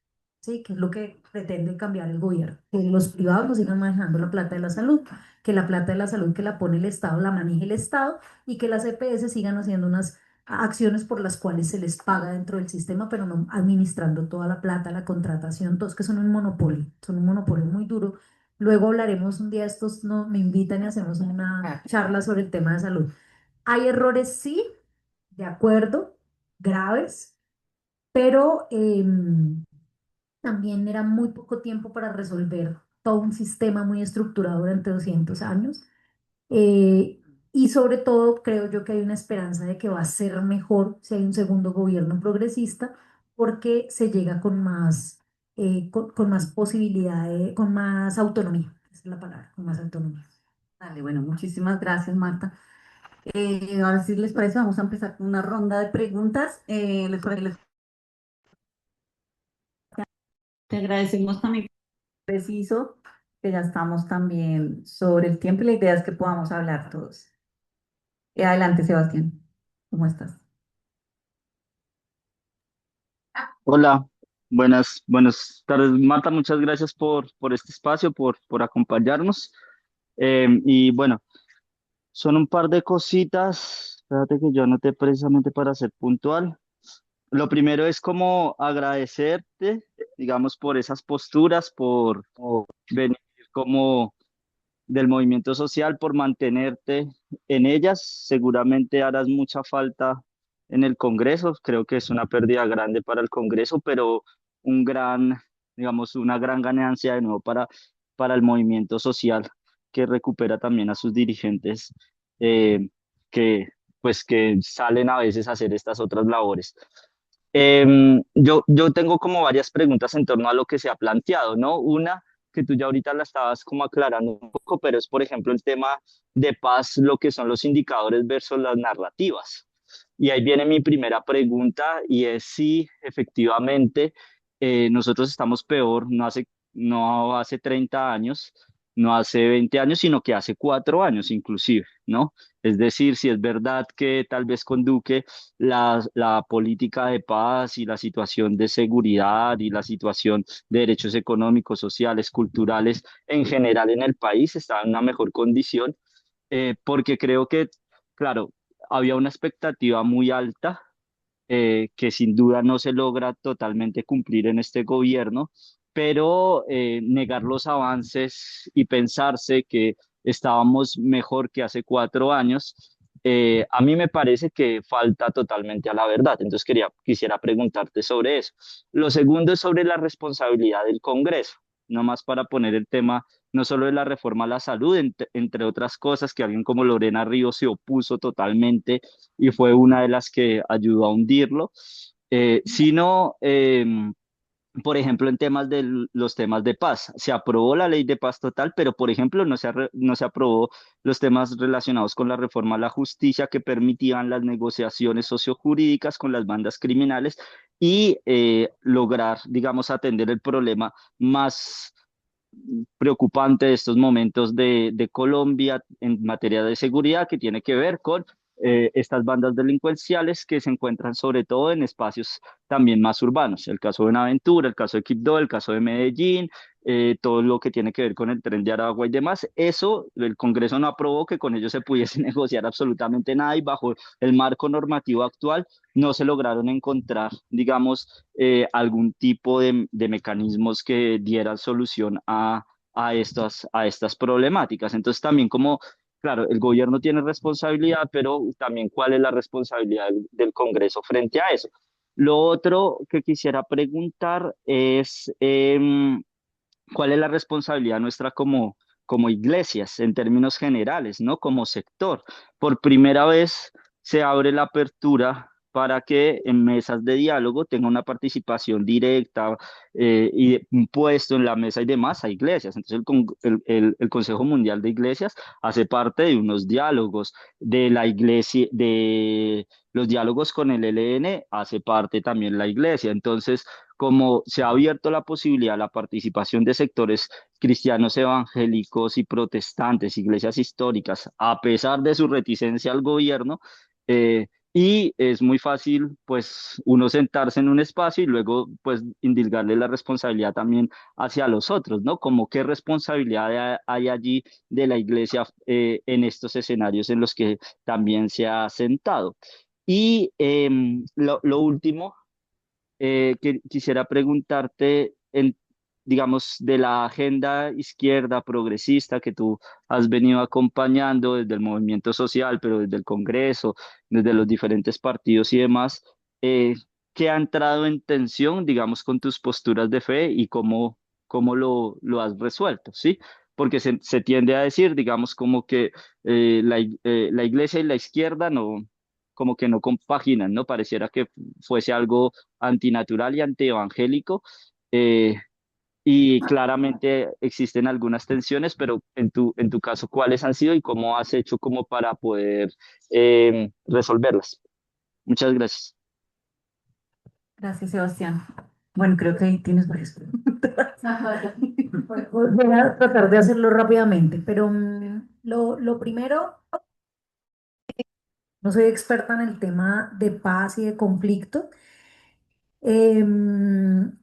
¿Sí? Que es lo que pretende cambiar el gobierno, que los privados no sigan manejando la plata de la salud, que la plata de la salud que la pone el Estado la maneje el Estado y que las EPS sigan haciendo unas acciones por las cuales se les paga dentro del sistema, pero no administrando toda la plata, la contratación, todos que son un monopolio muy duro. Luego hablaremos un día, estos no, me invitan y hacemos una charla sobre el tema de salud. Hay errores, sí, de acuerdo, graves, pero también era muy poco tiempo para resolver todo un sistema muy estructurado durante 200 años. Eh, y sobre todo, creo yo que hay una esperanza de que va a ser mejor si hay un segundo gobierno progresista, porque se llega con más posibilidades, con más autonomía, esa es la palabra, con más autonomía. Dale, bueno, muchísimas gracias, Marta. Ahora si les parece, vamos a empezar con una ronda de preguntas. Te agradecemos también preciso que ya estamos también sobre el tiempo y la idea es que podamos hablar todos. Adelante, Sebastián. ¿Cómo estás? Hola, buenas tardes, Marta. Muchas gracias por este espacio, por acompañarnos. Y bueno, son un par de cositas. Espérate que yo anoté precisamente para ser puntual. Lo primero es como agradecerte, digamos, por esas posturas, por venir como del movimiento social, por mantenerte en ellas. Seguramente harás mucha falta en el Congreso. Creo que es una pérdida grande para el Congreso, pero un gran, digamos, una gran ganancia de nuevo para el movimiento social que recupera también a sus dirigentes eh, que, pues, que salen a veces a hacer estas otras labores. Yo tengo como varias preguntas en torno a lo que se ha planteado, ¿no? Una que tú ya ahorita la estabas como aclarando un poco, pero es, por ejemplo, el tema de paz, lo que son los indicadores versus las narrativas. Y ahí viene mi primera pregunta y es si efectivamente nosotros estamos peor, no hace 30 años, no hace 20 años, sino que hace 4 años inclusive, ¿no? Es decir, si es verdad que tal vez con Duque la política de paz y la situación de seguridad y la situación de derechos económicos, sociales, culturales en general en el país está en una mejor condición, porque creo que, claro, había una expectativa muy alta que sin duda no se logra totalmente cumplir en este gobierno, pero negar los avances y pensarse que estábamos mejor que hace 4 años, a mí me parece que falta totalmente a la verdad. Entonces quisiera preguntarte sobre eso. Lo segundo es sobre la responsabilidad del Congreso, no más para poner el tema no solo de la reforma a la salud, entre otras cosas, que alguien como Lorena Ríos se opuso totalmente y fue una de las que ayudó a hundirlo, sino, por ejemplo, en los temas de paz. Se aprobó la ley de paz total, pero, por ejemplo, no se aprobó los temas relacionados con la reforma a la justicia que permitían las negociaciones sociojurídicas con las bandas criminales y lograr, digamos, atender el problema más preocupante de estos momentos de Colombia en materia de seguridad, que tiene que ver con estas bandas delincuenciales que se encuentran sobre todo en espacios también más urbanos. El caso de Buenaventura, el caso de Quibdó, el caso de Medellín, todo lo que tiene que ver con el Tren de Aragua y demás. Eso el Congreso no aprobó que con ello se pudiese negociar absolutamente nada y bajo el marco normativo actual no se lograron encontrar, digamos, algún tipo de mecanismos que dieran solución a estas problemáticas. Entonces también como, claro, el gobierno tiene responsabilidad, pero también cuál es la responsabilidad del Congreso frente a eso. Lo otro que quisiera preguntar es cuál es la responsabilidad nuestra como iglesias en términos generales, ¿no? Como sector. Por primera vez se abre la apertura para que en mesas de diálogo tenga una participación directa y un puesto en la mesa y demás a iglesias. Entonces el Consejo Mundial de Iglesias hace parte de unos diálogos de la iglesia, de los diálogos con el ELN hace parte también la iglesia. Entonces, como se ha abierto la posibilidad a la participación de sectores cristianos evangélicos y protestantes, iglesias históricas, a pesar de su reticencia al gobierno, y es muy fácil, pues, uno sentarse en un espacio y luego, pues, indilgarle la responsabilidad también hacia los otros, ¿no? Como qué responsabilidad hay allí de la iglesia en estos escenarios en los que también se ha sentado. Y lo último que quisiera preguntarte, digamos, de la agenda izquierda progresista que tú has venido acompañando desde el movimiento social, pero desde el Congreso, desde los diferentes partidos y demás, eh, ¿qué ha entrado en tensión, digamos, con tus posturas de fe y cómo lo has resuelto? ¿Sí? Porque se tiende a decir, digamos, como que la iglesia y la izquierda no, como que no compaginan, ¿no? Pareciera que fuese algo antinatural y antievangélico. eh, y claramente existen algunas tensiones, pero en tu caso, ¿cuáles han sido y cómo has hecho como para poder resolverlas? Muchas gracias. Gracias, Sebastián. Bueno, creo que ahí tienes varias preguntas. Voy a tratar de hacerlo rápidamente, pero lo primero, no soy experta en el tema de paz y de conflicto. Em,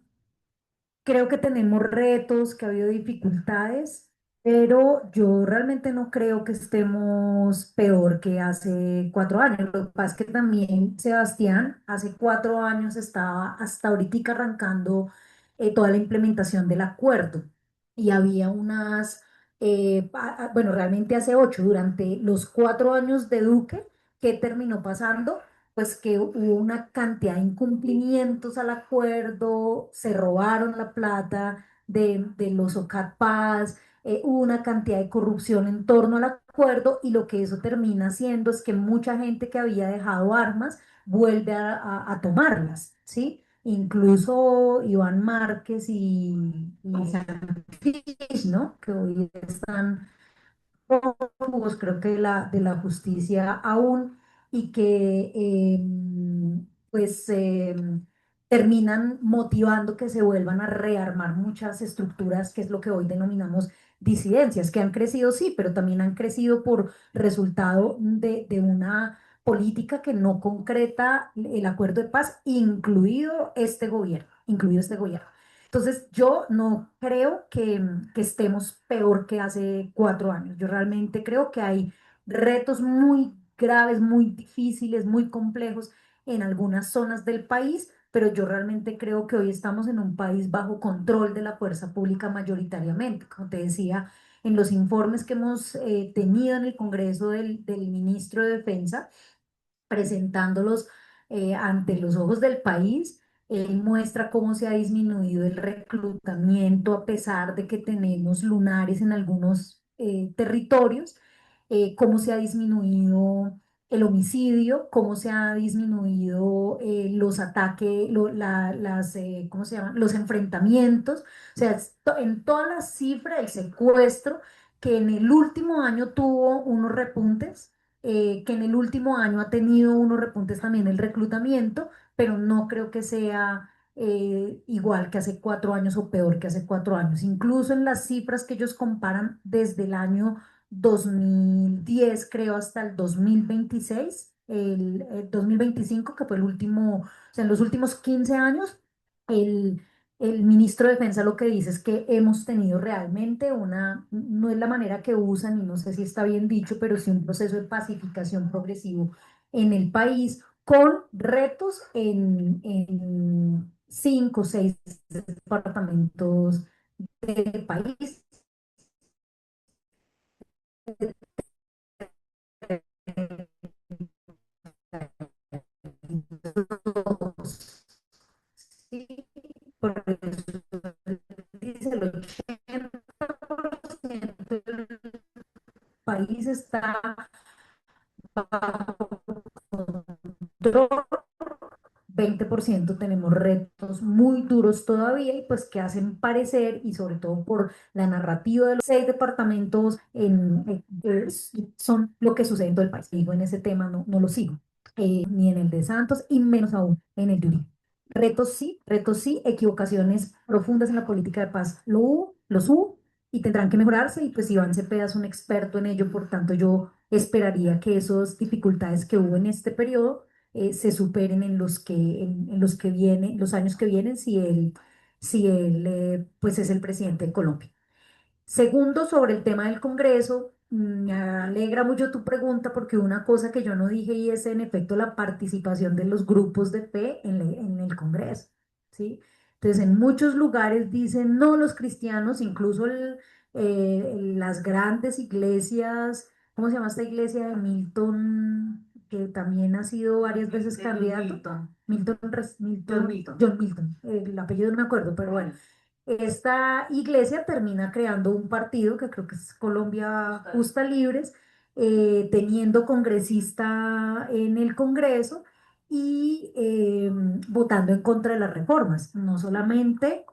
Creo que tenemos retos, que ha habido dificultades, pero yo realmente no creo que estemos peor que hace 4 años. Lo que pasa es que también, Sebastián, hace 4 años estaba hasta ahorita arrancando toda la implementación del acuerdo y había bueno, realmente hace 8, durante los 4 años de Duque, ¿qué terminó pasando? Pues que hubo una cantidad de incumplimientos al acuerdo, se robaron la plata de los OCAD-Paz, hubo una cantidad de corrupción en torno al acuerdo y lo que eso termina haciendo es que mucha gente que había dejado armas vuelve a tomarlas, ¿sí? Incluso Iván Márquez y Santrich, ¿no? Que hoy están prófugos, creo que de la justicia aún, y que pues terminan motivando que se vuelvan a rearmar muchas estructuras, que es lo que hoy denominamos disidencias, que han crecido, sí, pero también han crecido por resultado de una política que no concreta el acuerdo de paz, incluido este gobierno. Entonces, yo no creo que estemos peor que hace 4 años. Yo realmente creo que hay retos muy graves, muy difíciles, muy complejos en algunas zonas del país, pero yo realmente creo que hoy estamos en un país bajo control de la fuerza pública mayoritariamente. Como te decía, en los informes que hemos tenido en el Congreso del ministro de Defensa, presentándolos ante los ojos del país. Él muestra cómo se ha disminuido el reclutamiento a pesar de que tenemos lunares en algunos territorios, cómo se ha disminuido el homicidio, cómo se ha disminuido los ataques, ¿cómo se llaman? Los enfrentamientos. O sea, en toda la cifra del secuestro, que en el último año tuvo unos repuntes, que en el último año ha tenido unos repuntes también el reclutamiento, pero no creo que sea igual que hace 4 años o peor que hace 4 años. Incluso en las cifras que ellos comparan desde el año 2010, creo, hasta el 2026, el 2025, que fue el último, o sea, en los últimos 15 años, el, el ministro de Defensa lo que dice es que hemos tenido realmente no es la manera que usan, y no sé si está bien dicho, pero sí un proceso de pacificación progresivo en el país, con retos en 5 o 6 departamentos del país. Sí, por eso dice el 80% del país está bajo control 90% tenemos retos muy duros todavía y pues que hacen parecer, y sobre todo por la narrativa de los 6 departamentos, son lo que sucede en todo el país. Digo, en ese tema no lo sigo, ni en el de Santos y menos aún en el de Uribe. Retos sí, equivocaciones profundas en la política de paz los hubo y tendrán que mejorarse, y pues Iván Cepeda es un experto en ello, por tanto yo esperaría que esas dificultades que hubo en este periodo se superen en los que vienen, los años que vienen, si él pues es el presidente de Colombia. Segundo, sobre el tema del Congreso, me alegra mucho tu pregunta porque una cosa que yo no dije y es en efecto la participación de los grupos de fe en el Congreso, ¿sí? Entonces, en muchos lugares dicen, no, los cristianos, incluso las grandes iglesias, ¿cómo se llama esta iglesia de Milton, que también ha sido varias veces candidato? John Milton, el apellido no me acuerdo, pero bueno. Esta iglesia termina creando un partido que creo que es Colombia Justa Libres, teniendo congresista en el Congreso y votando en contra de las reformas. No solamente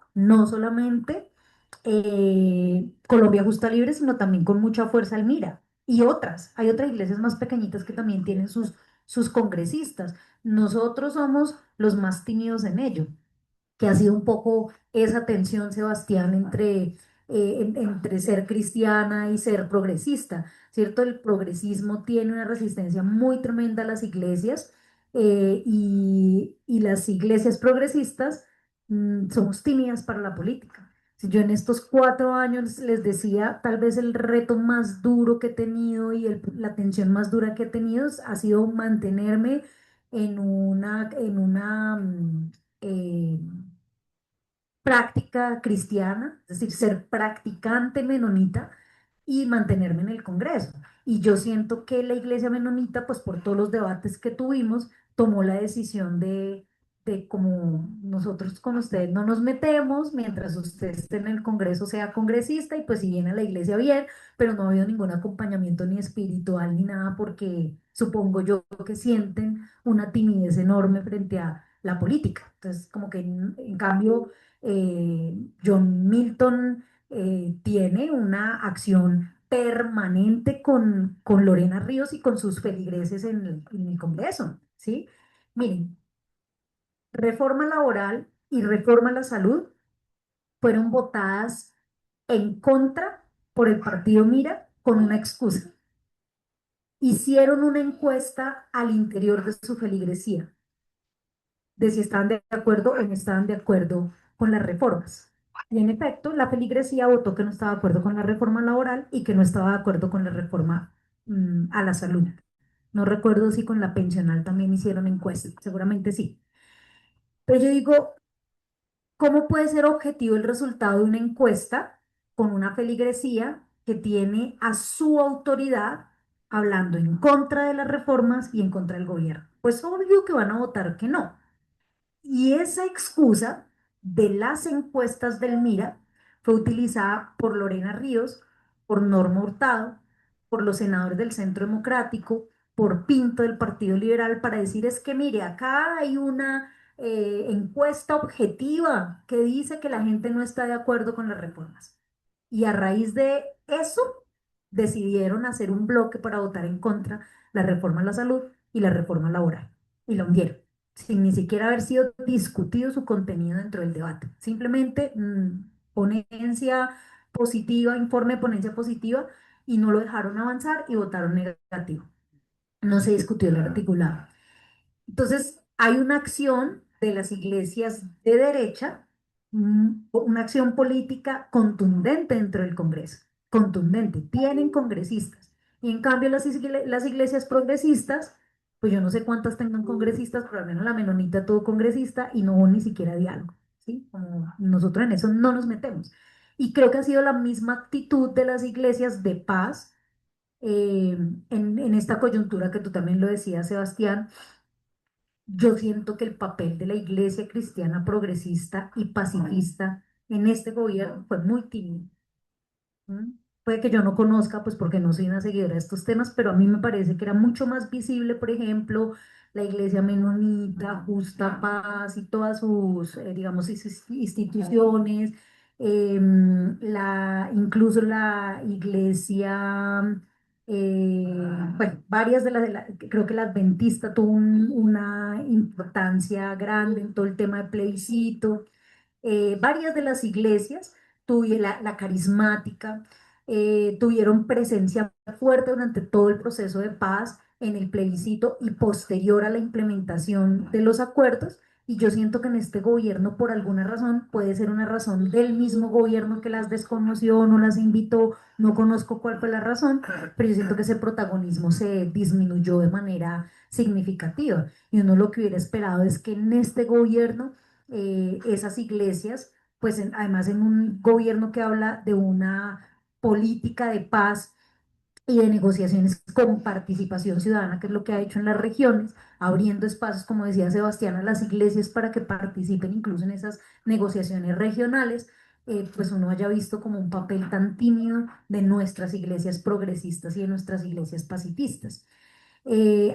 Colombia Justa Libre, sino también con mucha fuerza el Mira. Y otras, hay otras iglesias más pequeñitas que también tienen sus congresistas. Nosotros somos los más tímidos en ello, que ha sido un poco esa tensión, Sebastián, entre ser cristiana y ser progresista, ¿cierto? El progresismo tiene una resistencia muy tremenda a las iglesias, y las iglesias progresistas somos tímidas para la política. Si yo en estos 4 años les decía, tal vez el reto más duro que he tenido y la tensión más dura que he tenido ha sido mantenerme en una eh, práctica cristiana, es decir, ser practicante menonita y mantenerme en el Congreso. Y yo siento que la iglesia menonita, pues por todos los debates que tuvimos, tomó la decisión de como nosotros con ustedes no nos metemos, mientras usted esté en el Congreso sea congresista, y pues si viene a la iglesia bien, pero no ha habido ningún acompañamiento ni espiritual ni nada, porque supongo yo que sienten una timidez enorme frente a la política. Entonces, como que en cambio John Milton tiene una acción permanente con Lorena Ríos y con sus feligreses en el Congreso, ¿sí? Miren, reforma laboral y reforma a la salud fueron votadas en contra por el partido Mira con una excusa. Hicieron una encuesta al interior de su feligresía de si estaban de acuerdo o no estaban de acuerdo con las reformas. Y en efecto, la feligresía votó que no estaba de acuerdo con la reforma laboral y que no estaba de acuerdo con la reforma a la salud. No recuerdo si con la pensional también hicieron encuestas, seguramente sí. Pero yo digo, ¿cómo puede ser objetivo el resultado de una encuesta con una feligresía que tiene a su autoridad hablando en contra de las reformas y en contra del gobierno? Pues obvio que van a votar que no. Y esa excusa de las encuestas del Mira fue utilizada por Lorena Ríos, por Norma Hurtado, por los senadores del Centro Democrático, por Pinto del Partido Liberal, para decir es que mire, acá hay una encuesta objetiva que dice que la gente no está de acuerdo con las reformas. Y a raíz de eso decidieron hacer un bloque para votar en contra la reforma a la salud y la reforma laboral. Y lo hundieron sin ni siquiera haber sido discutido su contenido dentro del debate. Simplemente ponencia positiva, informe de ponencia positiva, y no lo dejaron avanzar y votaron negativo. No se discutió el articulado. Entonces, hay una acción de las iglesias de derecha, una acción política contundente dentro del Congreso, contundente, tienen congresistas. Y en cambio las iglesias progresistas, pues yo no sé cuántas tengan congresistas, pero al menos la menonita tuvo congresista y no hubo ni siquiera diálogo, ¿sí? Como nosotros en eso no nos metemos. Y creo que ha sido la misma actitud de las iglesias de paz en esta coyuntura que tú también lo decías, Sebastián. Yo siento que el papel de la iglesia cristiana progresista y pacifista en este gobierno fue muy tímido. ¿Mm? Puede que yo no conozca, pues porque no soy una seguidora de estos temas, pero a mí me parece que era mucho más visible, por ejemplo, la iglesia menonita, Justa Paz y todas sus, digamos, instituciones, incluso la iglesia, bueno, varias creo que la adventista tuvo una importancia grande en todo el tema de plebiscito. Varias de las iglesias, la carismática, tuvieron presencia fuerte durante todo el proceso de paz en el plebiscito y posterior a la implementación de los acuerdos. Y yo siento que en este gobierno, por alguna razón, puede ser una razón del mismo gobierno que las desconoció, no las invitó, no conozco cuál fue la razón, pero yo siento que ese protagonismo se disminuyó de manera significativa. Y uno lo que hubiera esperado es que en este gobierno esas iglesias, pues además en un gobierno que habla de una política de paz y de negociaciones con participación ciudadana, que es lo que ha hecho en las regiones, abriendo espacios, como decía Sebastián, a las iglesias para que participen incluso en esas negociaciones regionales, pues uno haya visto como un papel tan tímido de nuestras iglesias progresistas y de nuestras iglesias pacifistas.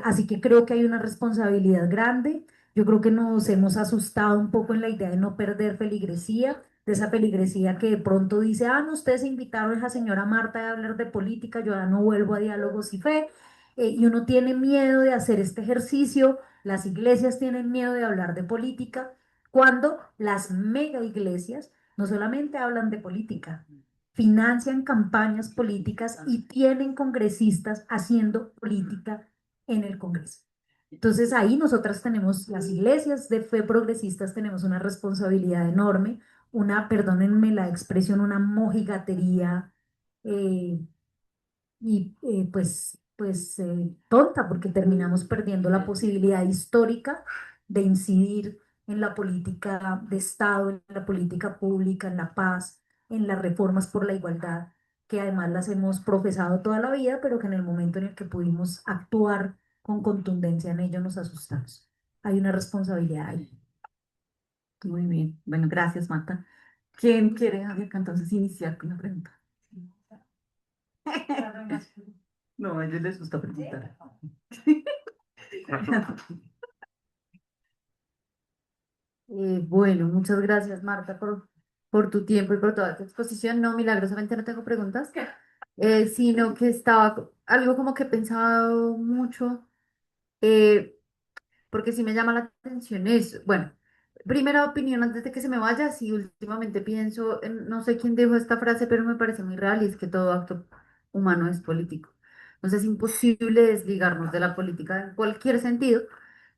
Así que creo que hay una responsabilidad grande. Yo creo que nos hemos asustado un poco en la idea de no perder feligresía, de esa feligresía que de pronto dice, ah, no, ustedes invitaron a esa señora Marta a hablar de política, yo ya no vuelvo a diálogos y fe. Y uno tiene miedo de hacer este ejercicio, las iglesias tienen miedo de hablar de política, cuando las mega iglesias no solamente hablan de política, financian campañas políticas y tienen congresistas haciendo política en el Congreso. Entonces ahí nosotras tenemos, las iglesias de fe progresistas, tenemos una responsabilidad enorme, perdónenme la expresión, una mojigatería eh, tonta, porque terminamos perdiendo la posibilidad histórica de incidir en la política de Estado, en la política pública, en la paz, en las reformas por la igualdad, que además las hemos profesado toda la vida, pero que en el momento en el que pudimos actuar con contundencia en ello nos asustamos. Hay una responsabilidad ahí. Muy bien. Bueno, gracias, Marta. ¿Quién quiere, Angélica, entonces iniciar con la pregunta? No, a ellos les gusta preguntar. Bueno, muchas gracias, Marta, por tu tiempo y por toda tu exposición. No, milagrosamente no tengo preguntas, sino que estaba algo como que he pensado mucho. eh, Porque sí me llama la atención eso. Bueno, primera opinión antes de que se me vaya, sí, últimamente pienso, no sé quién dijo esta frase, pero me parece muy real y es que todo acto humano es político. Entonces es imposible desligarnos de la política en cualquier sentido,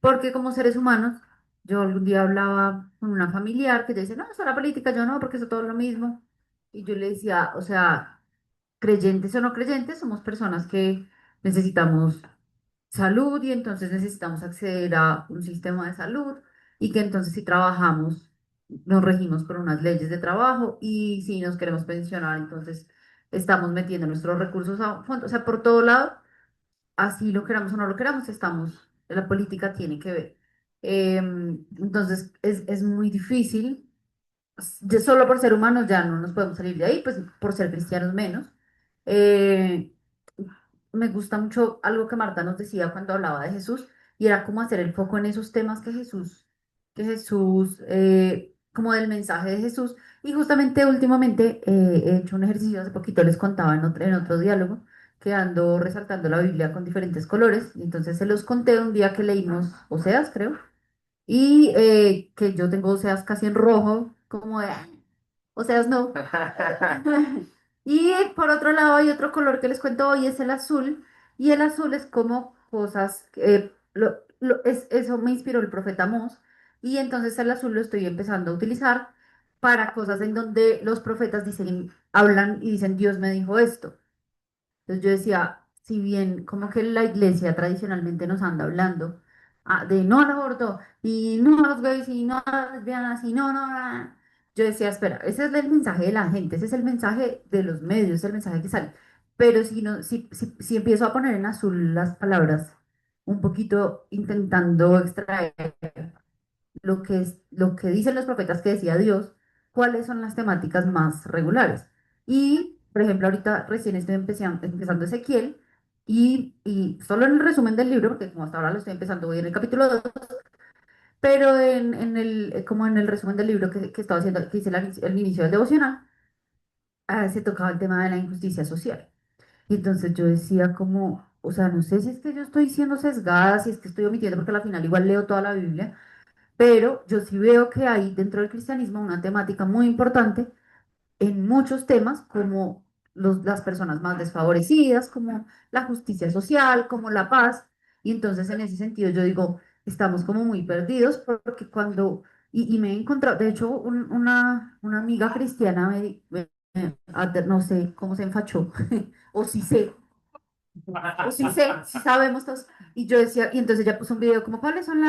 porque como seres humanos, yo algún día hablaba con una familiar que dice, no, eso es la política, yo no, porque eso todo es lo mismo. Y yo le decía, o sea, creyentes o no creyentes, somos personas que necesitamos salud y entonces necesitamos acceder a un sistema de salud y que entonces si trabajamos nos regimos por unas leyes de trabajo y si nos queremos pensionar entonces estamos metiendo nuestros recursos a un fondo, o sea, por todo lado, así lo queramos o no lo queramos, estamos, la política tiene que ver. Entonces es muy difícil, solo por ser humanos ya no nos podemos salir de ahí, pues por ser cristianos menos. Eh, Me gusta mucho algo que Marta nos decía cuando hablaba de Jesús, y era como hacer el foco en esos temas como del mensaje de Jesús. Y justamente últimamente he hecho un ejercicio, hace poquito les contaba en otro diálogo, que ando resaltando la Biblia con diferentes colores, y entonces se los conté un día que leímos Oseas, creo, y que yo tengo Oseas casi en rojo, como de, "Ah, Oseas no". Y por otro lado hay otro color que les cuento hoy, es el azul, y el azul es como cosas, eso me inspiró el profeta Amós, y entonces el azul lo estoy empezando a utilizar para cosas en donde los profetas dicen, hablan y dicen, Dios me dijo esto. Entonces yo decía, si bien como que la iglesia tradicionalmente nos anda hablando de no al aborto y no a los gays y no a las lesbianas y no, no, yo decía, espera, ese es el mensaje de la gente, ese es el mensaje de los medios, es el mensaje que sale. Pero si no, si empiezo a poner en azul las palabras, un poquito intentando extraer lo que dicen los profetas que decía Dios, cuáles son las temáticas más regulares. Y, por ejemplo, ahorita recién estoy empezando Ezequiel Y solo en el resumen del libro, porque como hasta ahora lo estoy empezando, voy en el capítulo 2, pero en como en el resumen del libro que estaba haciendo, que hice el inicio del devocional, se tocaba el tema de la injusticia social. Y entonces yo decía como, o sea, no sé si es que yo estoy siendo sesgada, si es que estoy omitiendo, porque al final igual leo toda la Biblia, pero yo sí veo que hay dentro del cristianismo una temática muy importante en muchos temas, como las personas más desfavorecidas, como la justicia social, como la paz. Y entonces en ese sentido yo digo, estamos como muy perdidos porque y me he encontrado, de hecho, una amiga cristiana no sé cómo se enfachó, o si sé, o si sé, si sabemos todos. Y yo decía, y entonces ella puso un video como, ¿cuáles son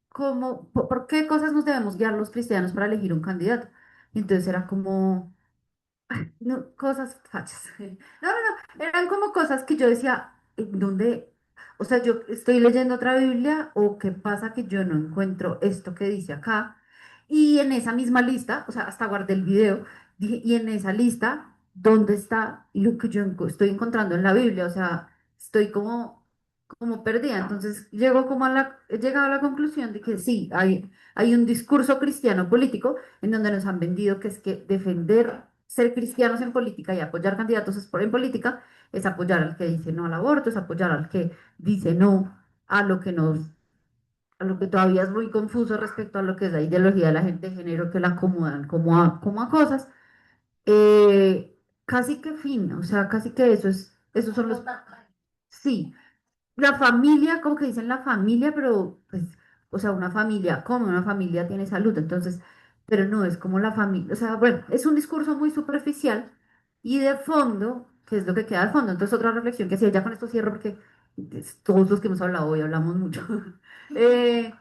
como, por qué cosas nos debemos guiar los cristianos para elegir un candidato? Y entonces era como no, cosas fachas. No, no, no, eran como cosas que yo decía, ¿en dónde? O sea, yo estoy leyendo otra Biblia o qué pasa que yo no encuentro esto que dice acá. Y en esa misma lista, o sea, hasta guardé el video, dije, y en esa lista, ¿dónde está lo que yo estoy encontrando en la Biblia? O sea, estoy como perdida. Entonces, he llegado a la conclusión de que sí, hay un discurso cristiano político en donde nos han vendido que es que defender ser cristianos en política y apoyar candidatos en política es apoyar al que dice no al aborto, es apoyar al que dice no a lo que a lo que todavía es muy confuso respecto a lo que es la ideología de la gente de género que la acomodan como a cosas. Casi que fin, o sea, casi que esos son sí, la familia, como que dicen la familia, pero pues, o sea, una familia, como una familia tiene salud, entonces, pero no es como la familia, o sea, bueno, es un discurso muy superficial y de fondo, que es lo que queda de fondo. Entonces, otra reflexión que hacía, ya con esto cierro porque todos los que hemos hablado hoy hablamos mucho. Eh,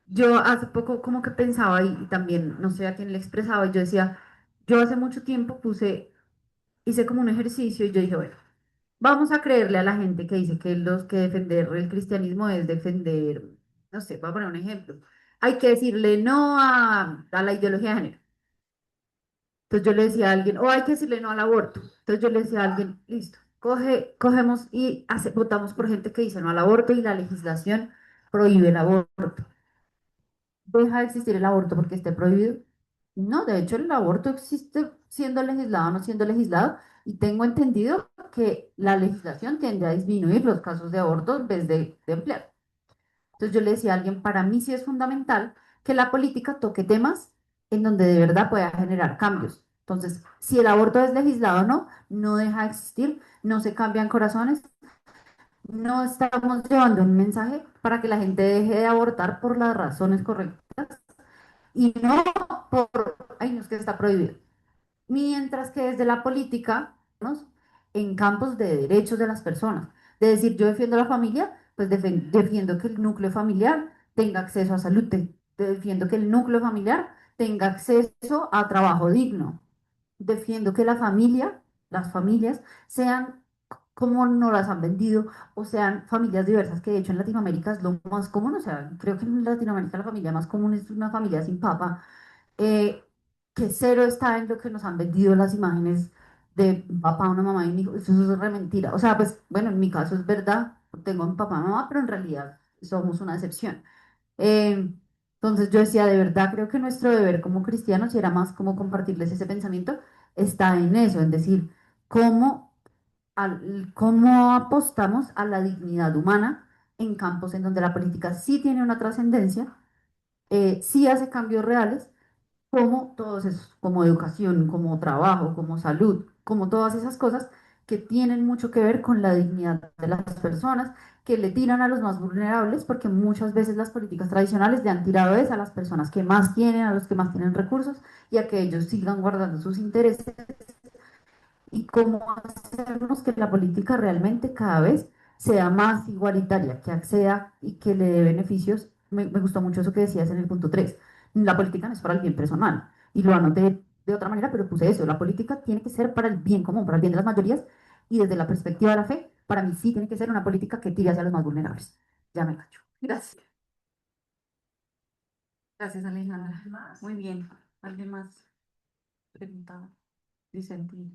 yo hace poco como que pensaba y también, no sé a quién le expresaba, y yo decía, yo hace mucho tiempo hice como un ejercicio y yo dije, bueno, vamos a creerle a la gente que dice que defender el cristianismo es defender, no sé, voy a poner un ejemplo. Hay que decirle no a la ideología de género. Entonces yo le decía a alguien, o hay que decirle no al aborto. Entonces yo le decía a alguien, listo, cogemos y votamos por gente que dice no al aborto y la legislación prohíbe el aborto. ¿Deja de existir el aborto porque esté prohibido? No, de hecho el aborto existe siendo legislado o no siendo legislado, y tengo entendido que la legislación tiende a disminuir los casos de aborto en vez de ampliar. Entonces yo le decía a alguien, para mí sí es fundamental que la política toque temas en donde de verdad pueda generar cambios. Entonces, si el aborto es legislado o no, no deja de existir, no se cambian corazones, no estamos llevando un mensaje para que la gente deje de abortar por las razones correctas y no ay, no es que está prohibido. Mientras que desde la política, ¿no? En campos de derechos de las personas, de decir yo defiendo la familia, pues defiendo que el núcleo familiar tenga acceso a salud, defiendo que el núcleo familiar tenga acceso a trabajo digno, defiendo que las familias sean como nos las han vendido, o sean familias diversas, que de hecho en Latinoamérica es lo más común. O sea, creo que en Latinoamérica la familia más común es una familia sin papá, eh, que cero está en lo que nos han vendido las imágenes de un papá, una mamá y un hijo. Eso es re mentira. O sea, pues bueno, en mi caso es verdad, tengo a mi papá y mamá, pero en realidad somos una excepción. Eh, entonces yo decía, de verdad creo que nuestro deber como cristianos, y era más como compartirles ese pensamiento, está en eso, en decir, cómo, cómo apostamos a la dignidad humana en campos en donde la política sí tiene una trascendencia, sí hace cambios reales, como todos esos, como educación, como trabajo, como salud, como todas esas cosas que tienen mucho que ver con la dignidad de las personas, que le tiran a los más vulnerables, porque muchas veces las políticas tradicionales le han tirado es a las personas que más tienen, a los que más tienen recursos, y a que ellos sigan guardando sus intereses, y cómo hacernos que la política realmente cada vez sea más igualitaria, que acceda y que le dé beneficios. Me gustó mucho eso que decías en el punto 3. La política no es para el bien personal. Y lo anoté de otra manera, pero puse eso. La política tiene que ser para el bien común, para el bien de las mayorías. Y desde la perspectiva de la fe, para mí sí tiene que ser una política que tire hacia los más vulnerables. Ya me cacho. Gracias. Gracias, Alejandra. Muy bien. ¿Alguien más preguntaba? Disentir.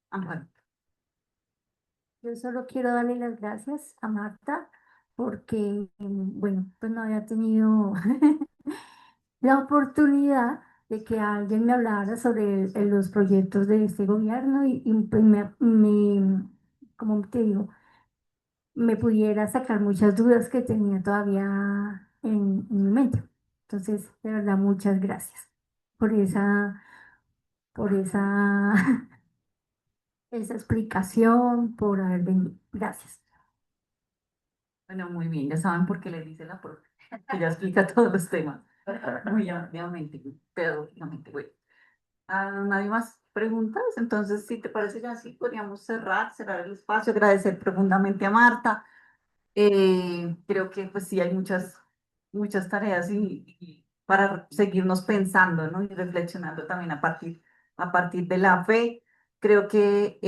Ajá. Yo solo quiero darle las gracias a Marta porque, bueno, pues no había tenido la oportunidad de que alguien me hablara sobre los proyectos de este gobierno y, pues ¿cómo te digo? Me pudiera sacar muchas dudas que tenía todavía en mi mente. Entonces, de verdad, muchas gracias por por esa, esa explicación, por haber venido. Gracias. Bueno, muy bien, ya saben por qué le dice la profe, que ya explica todos los temas, muy ampliamente, pedagógicamente. Bueno, ¿nadie más preguntas? Entonces, si te parece ya así, podríamos cerrar el espacio, agradecer profundamente a Marta. Creo que pues sí hay muchas tareas y para seguirnos pensando, ¿no? Y reflexionando también a partir de la fe. Creo que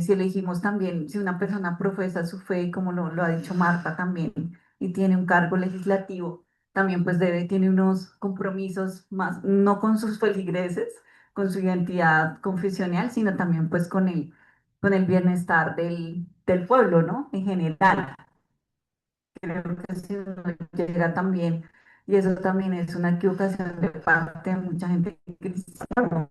si elegimos también, si una persona profesa su fe, como lo ha dicho Marta también, y tiene un cargo legislativo, también pues tiene unos compromisos más, no con sus feligreses, con su identidad confesional, sino también pues con el bienestar del pueblo, ¿no? En general. Creo que si uno llega también, y eso también es una equivocación de parte de mucha gente cristiana.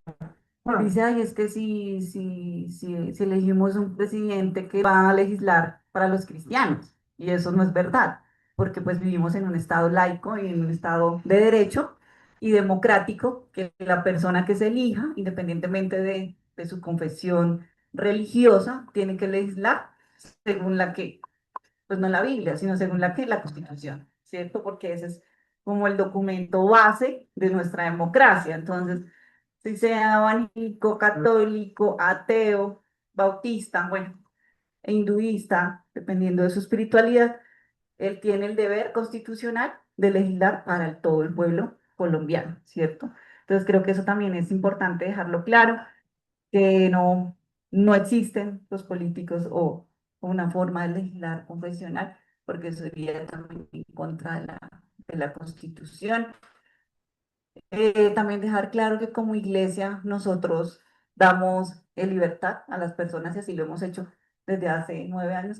Dice, ay, es que si elegimos un presidente que va a legislar para los cristianos, y eso no es verdad, porque pues vivimos en un estado laico y en un estado de derecho y democrático, que la persona que se elija, independientemente de su confesión religiosa, tiene que legislar según la que pues no la Biblia, sino según la Constitución, ¿cierto? Porque ese es como el documento base de nuestra democracia. Entonces, si sea evangélico, católico, ateo, bautista, bueno, e hinduista, dependiendo de su espiritualidad, él tiene el deber constitucional de legislar para todo el pueblo colombiano, ¿cierto? Entonces, creo que eso también es importante dejarlo claro que no existen los políticos o una forma de legislar confesional, porque eso iría también en contra de la Constitución. También dejar claro que como iglesia nosotros damos libertad a las personas y así lo hemos hecho desde hace 9 años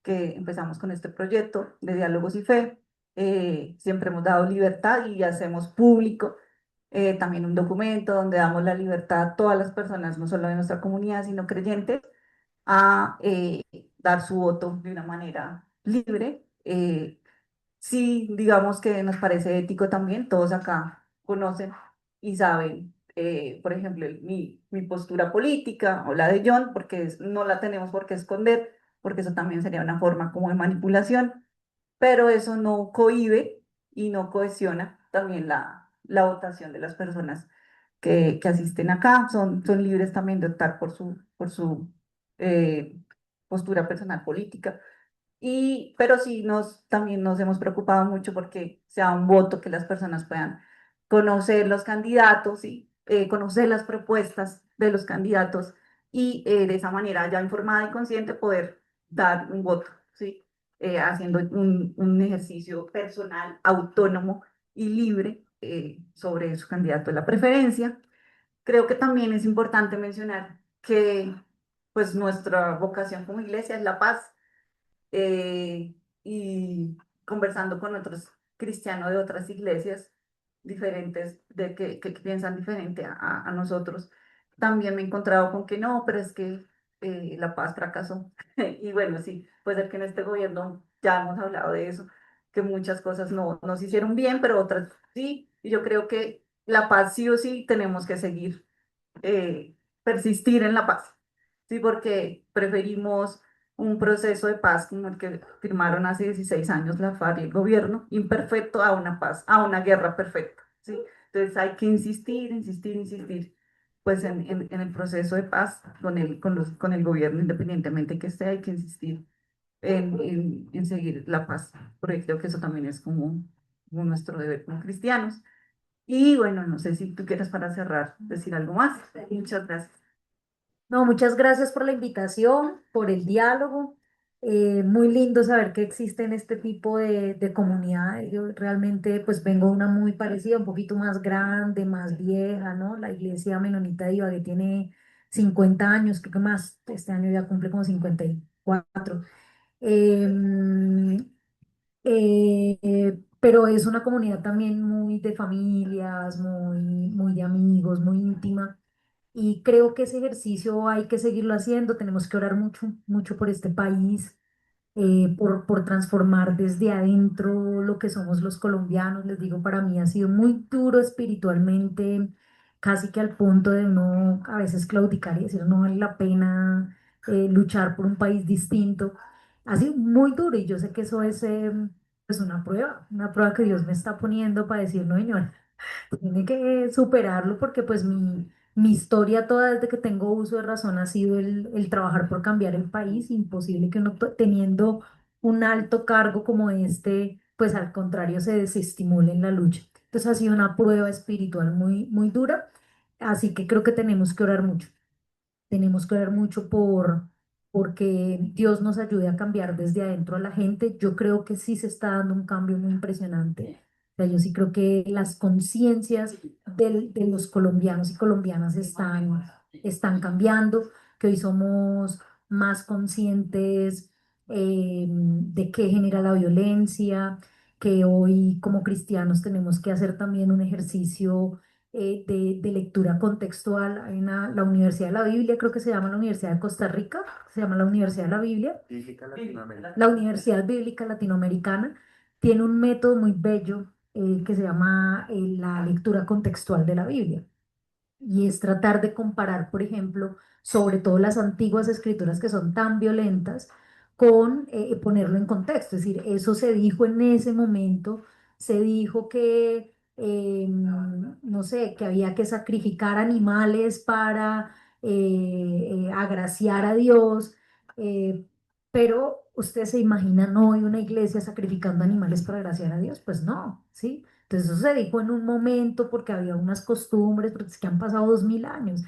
que empezamos con este proyecto de Diálogos y Fe. Siempre hemos dado libertad y hacemos público también un documento donde damos la libertad a todas las personas, no solo de nuestra comunidad, sino creyentes, a dar su voto de una manera libre. Sí, digamos que nos parece ético también, todos acá conocen y saben, por ejemplo, mi postura política o la de John, porque no la tenemos por qué esconder, porque eso también sería una forma como de manipulación, pero eso no cohíbe y no cohesiona también la votación de las personas que asisten acá, son libres también de optar por su eh, postura personal política. Pero sí también nos hemos preocupado mucho porque sea un voto que las personas puedan conocer los candidatos y conocer las propuestas de los candidatos y de esa manera ya informada y consciente poder dar un voto, ¿sí? Haciendo un ejercicio personal, autónomo y libre sobre su candidato de la preferencia. Creo que también es importante mencionar que pues nuestra vocación como iglesia es la paz y conversando con otros cristianos de otras iglesias diferentes, que piensan diferente a nosotros, también me he encontrado con que no, pero es que la paz fracasó. Y bueno, sí, puede ser que en este gobierno ya hemos hablado de eso, que muchas cosas no se hicieron bien, pero otras sí, y yo creo que la paz sí o sí tenemos que seguir, persistir en la paz, ¿sí? Porque preferimos un proceso de paz como el que firmaron hace 16 años la FARC y el gobierno, imperfecto a una paz, a una guerra perfecta, ¿sí? Entonces hay que insistir, insistir, insistir, pues en el proceso de paz con el gobierno, independientemente que esté, hay que insistir en seguir la paz, porque creo que eso también es como nuestro deber como cristianos. Y bueno, no sé si tú quieres para cerrar decir algo más. Muchas gracias. No, muchas gracias por la invitación, por el diálogo. Muy lindo saber que existen este tipo de comunidades. Yo realmente pues vengo de una muy parecida, un poquito más grande, más vieja, ¿no? La iglesia menonita de Ibagué tiene 50 años, creo que más, este año ya cumple como 54. Em, pero es una comunidad también muy de familias, muy de amigos, muy íntima. Y creo que ese ejercicio hay que seguirlo haciendo. Tenemos que orar mucho, mucho por este país, por transformar desde adentro lo que somos los colombianos. Les digo, para mí ha sido muy duro espiritualmente, casi que al punto de uno a veces claudicar y decir, no vale la pena luchar por un país distinto. Ha sido muy duro y yo sé que eso es pues una prueba que Dios me está poniendo para decir, no, señor, tiene que superarlo porque pues mi historia toda desde que tengo uso de razón ha sido el trabajar por cambiar el país. Imposible que uno teniendo un alto cargo como este, pues al contrario se desestimule en la lucha. Entonces ha sido una prueba espiritual muy, muy dura. Así que creo que tenemos que orar mucho. Tenemos que orar mucho porque Dios nos ayude a cambiar desde adentro a la gente. Yo creo que sí se está dando un cambio muy impresionante. O sea, yo sí creo que las conciencias de los colombianos y colombianas están cambiando, que hoy somos más conscientes de qué genera la violencia, que hoy como cristianos tenemos que hacer también un ejercicio de lectura contextual. Hay la Universidad de la Biblia, creo que se llama la Universidad de Costa Rica, se llama la Universidad de la Biblia. La Universidad Bíblica Latinoamericana tiene un método muy bello que se llama la lectura contextual de la Biblia. Y es tratar de comparar, por ejemplo, sobre todo las antiguas escrituras que son tan violentas, con ponerlo en contexto. Es decir, eso se dijo en ese momento, se dijo que, no sé, que había que sacrificar animales para agraciar a Dios, eh, pero ¿usted se imaginan hoy una iglesia sacrificando animales para agraciar a Dios? Pues no, ¿sí? Entonces eso se dijo en un momento porque había unas costumbres, porque es que han pasado 2000 años.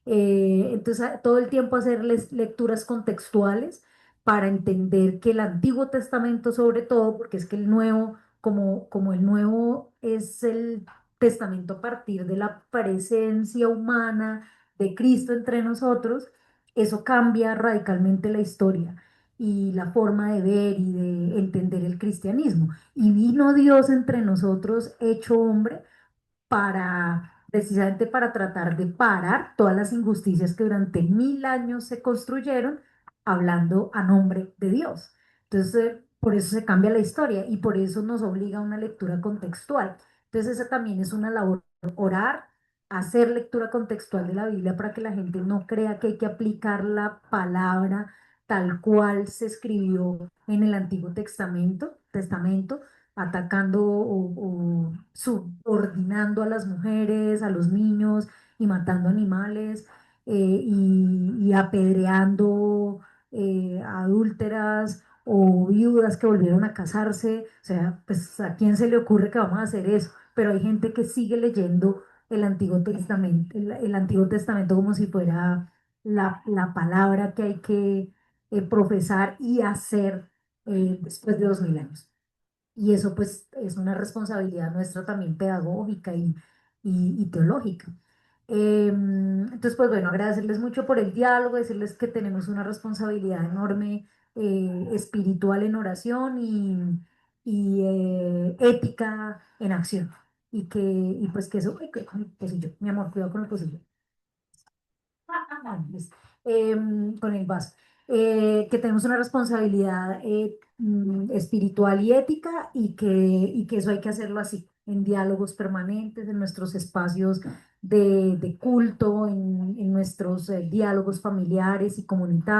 Entonces todo el tiempo hacerles lecturas contextuales para entender que el Antiguo Testamento sobre todo, porque es que el Nuevo, como el Nuevo es el Testamento a partir de la presencia humana de Cristo entre nosotros, eso cambia radicalmente la historia y la forma de ver y de entender el cristianismo. Y vino Dios entre nosotros hecho hombre precisamente para tratar de parar todas las injusticias que durante 1000 años se construyeron hablando a nombre de Dios. Entonces, por eso se cambia la historia y por eso nos obliga a una lectura contextual. Entonces, esa también es una labor, orar, hacer lectura contextual de la Biblia para que la gente no crea que hay que aplicar la palabra tal cual se escribió en el Antiguo Testamento, atacando o subordinando a las mujeres, a los niños y matando animales y apedreando adúlteras o viudas que volvieron a casarse. O sea, pues a quién se le ocurre que vamos a hacer eso, pero hay gente que sigue leyendo el Antiguo Testamento como si fuera la palabra que hay que profesar y hacer después de 2000 años. Y eso pues es una responsabilidad nuestra también pedagógica y teológica. Entonces, pues bueno, agradecerles mucho por el diálogo, decirles que tenemos una responsabilidad enorme espiritual en oración y ética en acción. Y pues que eso, ay, con el pocillo, mi amor, cuidado con el pocillo. Con el vaso. Que tenemos una responsabilidad espiritual y ética y que eso hay que hacerlo así, en diálogos permanentes, en nuestros espacios de culto, en nuestros diálogos familiares y comunitarios.